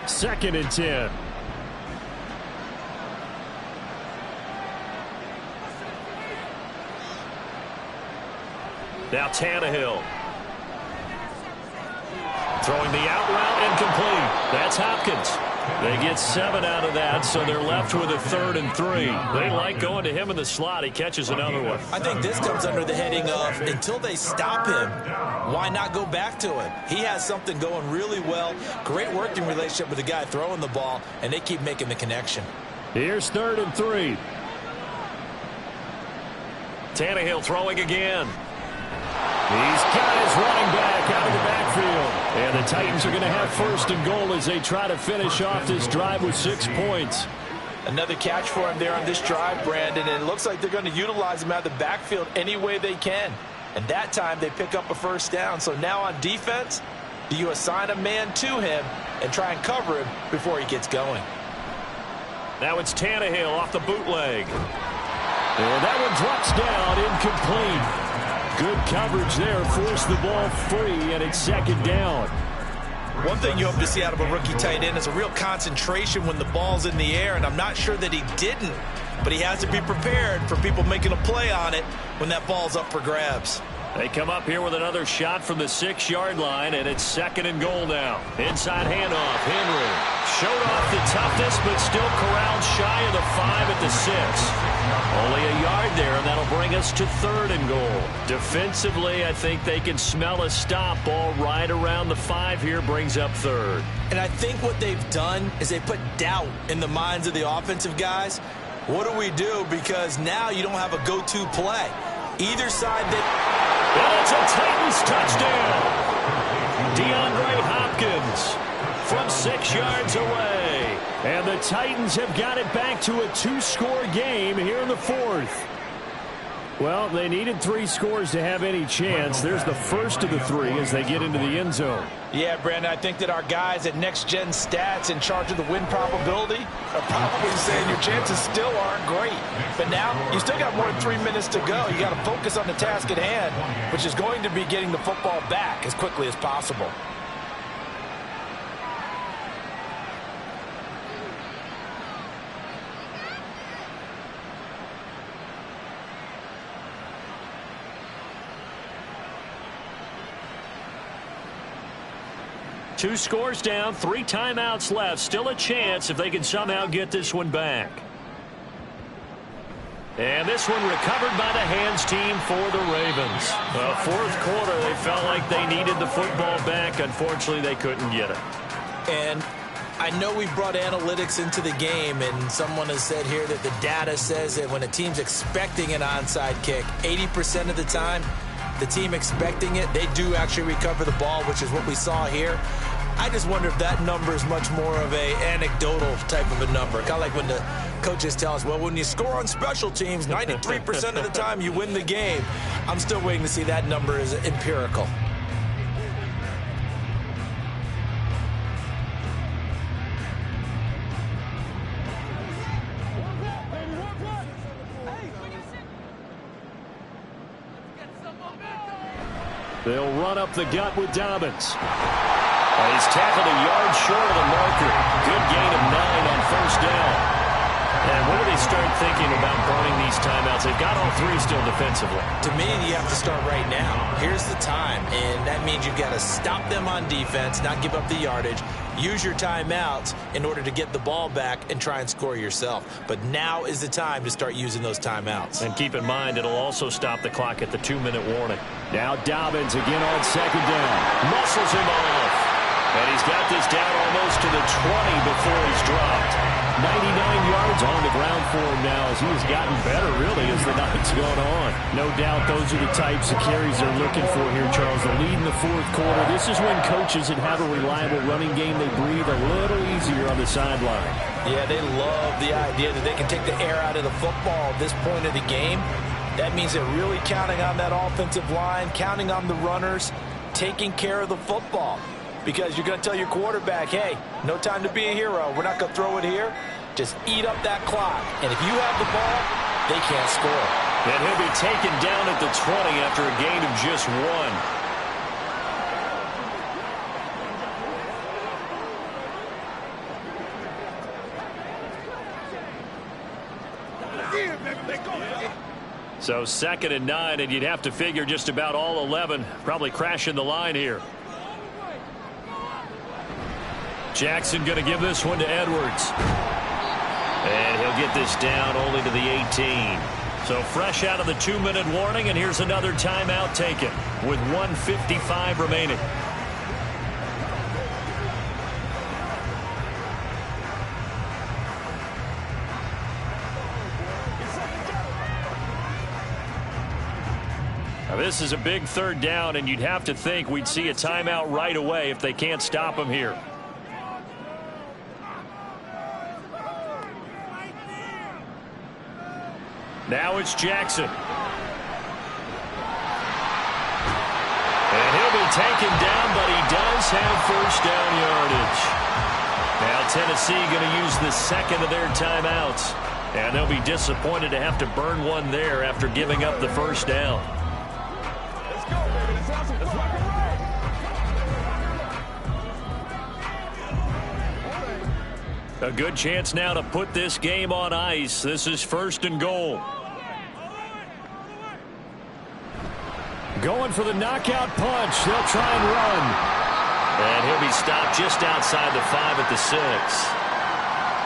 Speaker 4: 2nd and 10.
Speaker 2: Now Tannehill. Throwing the out route incomplete. That's Hopkins. They get 7 out of that, so they're left with a 3rd and 3. They like going to him in the slot. He catches another one.
Speaker 3: I think this comes under the heading of until they stop him, why not go back to him? He has something going really well. Great working relationship with the guy throwing the ball, and they keep making the connection.
Speaker 4: Here's 3rd and 3.
Speaker 2: Tannehill throwing again.
Speaker 4: He's got his running back out of the backfield. And the Titans are going to have 1st and goal as they try to finish off this drive with 6 points.
Speaker 3: Another catch for him there on this drive, Brandon, and it looks like they're going to utilize him out of the backfield any way they can. And that time they pick up a first down. So now on defense, do you assign a man to him and try and cover him before he gets going?
Speaker 2: Now it's Tannehill off the bootleg.
Speaker 4: And that one drops down, incomplete. Good coverage there, forced the ball free, and it's 2nd down.
Speaker 3: One thing you hope to see out of a rookie tight end is a real concentration when the ball's in the air, and I'm not sure that he didn't, but he has to be prepared for people making a play on it when that ball's up for grabs.
Speaker 2: They come up here with another shot from the 6-yard line, and it's 2nd and goal now. Inside handoff, Henry. Showed off the toughness, but still corralled shy of the 5 at the 6. Only a yard there, and that'll bring us to 3rd and goal. Defensively, I think they can smell a stop. Ball right around the 5 here brings up 3rd.
Speaker 3: And I think what they've done is they put doubt in the minds of the offensive guys. What do we do? Because now you don't have a go-to play. Either side that...
Speaker 2: And it's a Titans touchdown. DeAndre Hopkins from 6 yards away.
Speaker 4: And the Titans have got it back to a 2-score game here in the 4th. Well, they needed 3 scores to have any chance. There's the first of the 3 as they get into the end zone.
Speaker 3: Yeah, Brandon, I think that our guys at Next Gen Stats in charge of the win probability are probably saying your chances still aren't great. But now you still got more than 3 minutes to go. You got to focus on the task at hand, which is going to be getting the football back as quickly as possible.
Speaker 2: Two scores down, 3 timeouts left. Still a chance if they can somehow get this one back. And this one recovered by the hands team for the Ravens. Well, 4th quarter, they felt like they needed the football back. Unfortunately, they couldn't get it.
Speaker 3: And I know we brought analytics into the game, and someone has said here that the data says that when a team's expecting an onside kick, 80% of the time, the team expecting it, they do actually recover the ball, which is what we saw here. I just wonder if that number is much more of a anecdotal type of a number. Kind of like when the coaches tell us, well, when you score on special teams, 93% of the time you win the game. I'm still waiting to see that number is empirical.
Speaker 2: They'll run up the gut with Dobbins. He's tackled a yard short of the marker. Good gain of 9 on first down. And when do they start thinking about burning these timeouts? They've got all three still defensively.
Speaker 3: To me, you have to start right now. Here's the time, and that means you've got to stop them on defense, not give up the yardage, use your timeouts in order to get the ball back and try and score yourself. But now is the time to start using those timeouts.
Speaker 2: And keep in mind, it'll also stop the clock at the 2-minute warning. Now Dobbins again on second down. Muscles him off. And he's got this down almost to the 20 before he's dropped. 99 yards on the ground for him now as he has gotten better, really, as the night's gone on. No doubt those are the types of carries they're looking for here, Charles. The lead in the fourth quarter. This is when coaches that have a reliable running game, they breathe a little easier on the sideline.
Speaker 3: Yeah, they love the idea that they can take the air out of the football at this point of the game. That means they're really counting on that offensive line, counting on the runners, taking care of the football. Because you're going to tell your quarterback, hey, no time to be a hero. We're not going to throw it here. Just eat up that clock. And if you have the ball, they can't score.
Speaker 2: And he'll be taken down at the 20 after a gain of just 1. So 2nd and 9, and you'd have to figure just about all 11 probably crashing the line here. Jackson going to give this one to Edwards. And he'll get this down only to the 18. So fresh out of the 2-minute warning, and here's another timeout taken with 1:55 remaining. Now this is a big 3rd down, and you'd have to think we'd see a timeout right away if they can't stop him here. Now it's Jackson. And he'll be taken down, but he does have first down yardage. Now Tennessee going to use the 2nd of their timeouts. And they'll be disappointed to have to burn one there after giving up the first down.
Speaker 5: Let's go, baby. Let's rock and roll.
Speaker 2: A good chance now to put this game on ice. This is 1st and goal. Going for the knockout punch. They'll try and run. And he'll be stopped just outside the 5 at the 6.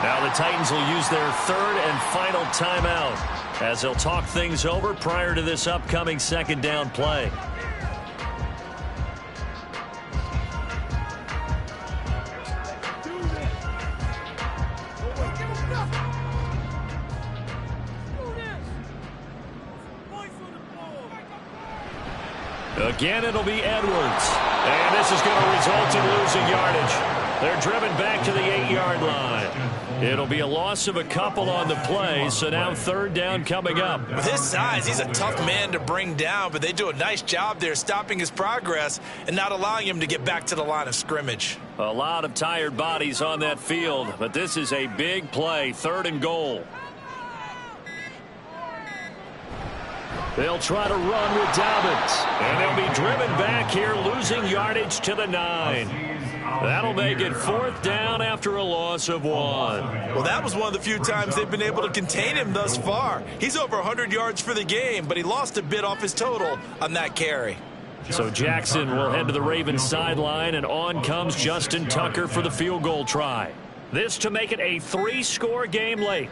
Speaker 2: Now the Titans will use their 3rd and final timeout as they'll talk things over prior to this upcoming 2nd down play. Again, it'll be Edwards. And this is going to result in losing yardage. They're driven back to the 8-yard line. It'll be a loss of a couple on the play, so now 3rd down coming up.
Speaker 3: With his size, he's a tough man to bring down, but they do a nice job there stopping his progress and not allowing him to get back to the line of scrimmage.
Speaker 2: A lot of tired bodies on that field, but this is a big play, 3rd and goal. They'll try to run with Dobbins. And they'll be driven back here, losing yardage to the 9. That'll make it 4th down after a loss of 1.
Speaker 3: Well, that was one of the few times they've been able to contain him thus far. He's over 100 yards for the game, but he lost a bit off his total on that carry.
Speaker 2: So Jackson will head to the Ravens sideline, and on comes Justin Tucker for the field goal try. This to make it a 3-score game late.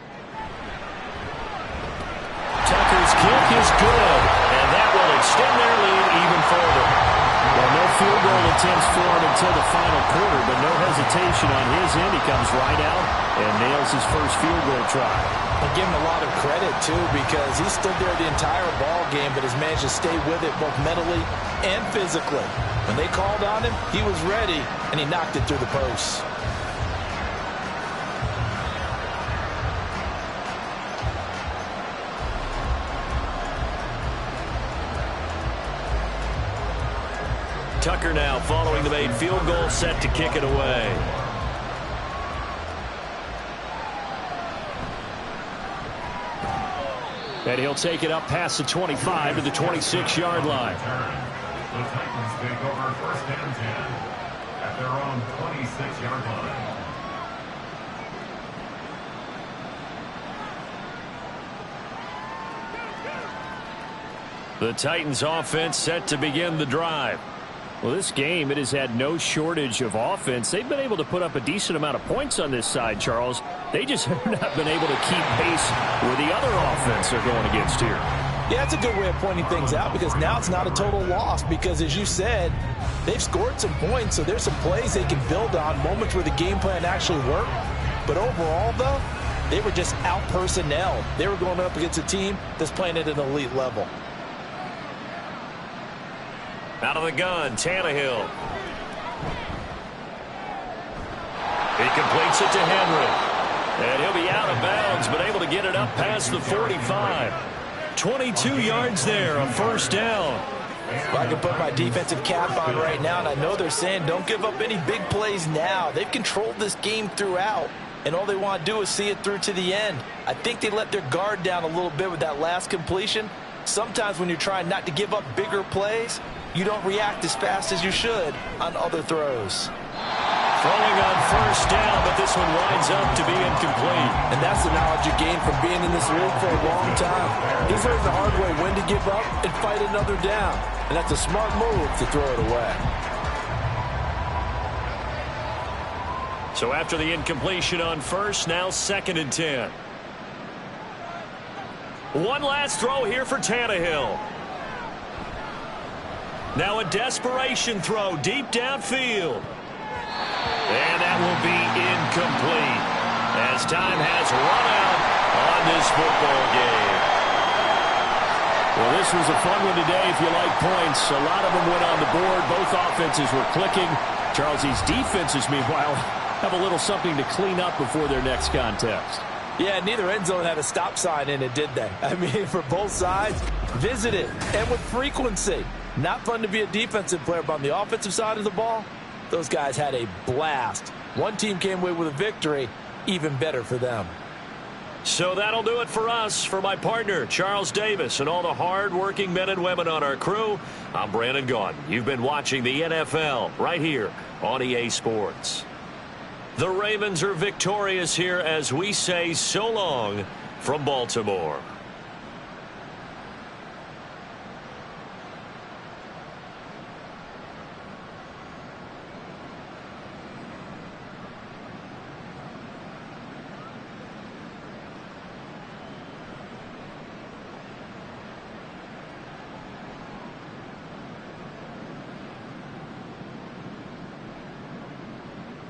Speaker 2: Tucker's kick is good, and that will extend their lead even further. Well, no field goal attempts for him until the final quarter, but no hesitation on his end. He comes right out and nails his first field goal try.
Speaker 3: I give him a lot of credit, too, because he stood there the entire ball game, but has managed to stay with it both mentally and physically. When they called on him, he was ready, and he knocked it through the posts.
Speaker 2: Tucker now following the made field goal, set to kick it away. And he'll take it up past the 25 to the 26-yard line.
Speaker 6: The Titans take over 1st and 10 at their own 26-yard line.
Speaker 4: The Titans offense set to begin the drive. Well, this game, it has had no shortage of offense. They've been able to put up a decent amount of points on this side, Charles. They just have not been able to keep pace with the other offense they're going against here.
Speaker 5: Yeah, it's a good way of pointing things out because now it's not a total loss because, as you said, they've scored some points, so there's some plays they can build on, moments where the game plan actually worked. But overall, though, they were just out-personnel. They were going up against a team that's playing at an elite level.
Speaker 2: Out of the gun, Tannehill. He completes it to Henry. And he'll be out of bounds, but able to get it up past the 45. 22 yards there, a first down.
Speaker 5: Well, I can put my defensive cap on right now, and I know they're saying don't give up any big plays now. They've controlled this game throughout, and all they want to do is see it through to the end. I think they let their guard down a little bit with that last completion. Sometimes when you're trying not to give up bigger plays, you don't react as fast as you should on other throws.
Speaker 2: Throwing on first down, but this one winds up to be incomplete.
Speaker 5: And that's the knowledge you gain from being in this league for a long time. He's learned the hard way when to give up and fight another down. And that's a smart move to throw it away.
Speaker 2: So after the incompletion on first, now 2nd and 10. One last throw here for Tannehill. Now a desperation throw deep downfield. And that will be incomplete as time has run out on this football game.
Speaker 4: Well, this was a fun one today if you like points. A lot of them went on the board. Both offenses were clicking. Charles, these defenses, meanwhile, have a little something to clean up before their next contest.
Speaker 5: Yeah, neither end zone had a stop sign in it, did they? I mean, for both sides, visit it, and with frequency. Not fun to be a defensive player, but on the offensive side of the ball, those guys had a blast. One team came away with a victory, even better for them.
Speaker 2: So that'll do it for us. For my partner, Charles Davis, and all the hard-working men and women on our crew, I'm Brandon Gaudin. You've been watching the NFL right here on EA Sports. The Ravens are victorious here as we say so long from Baltimore.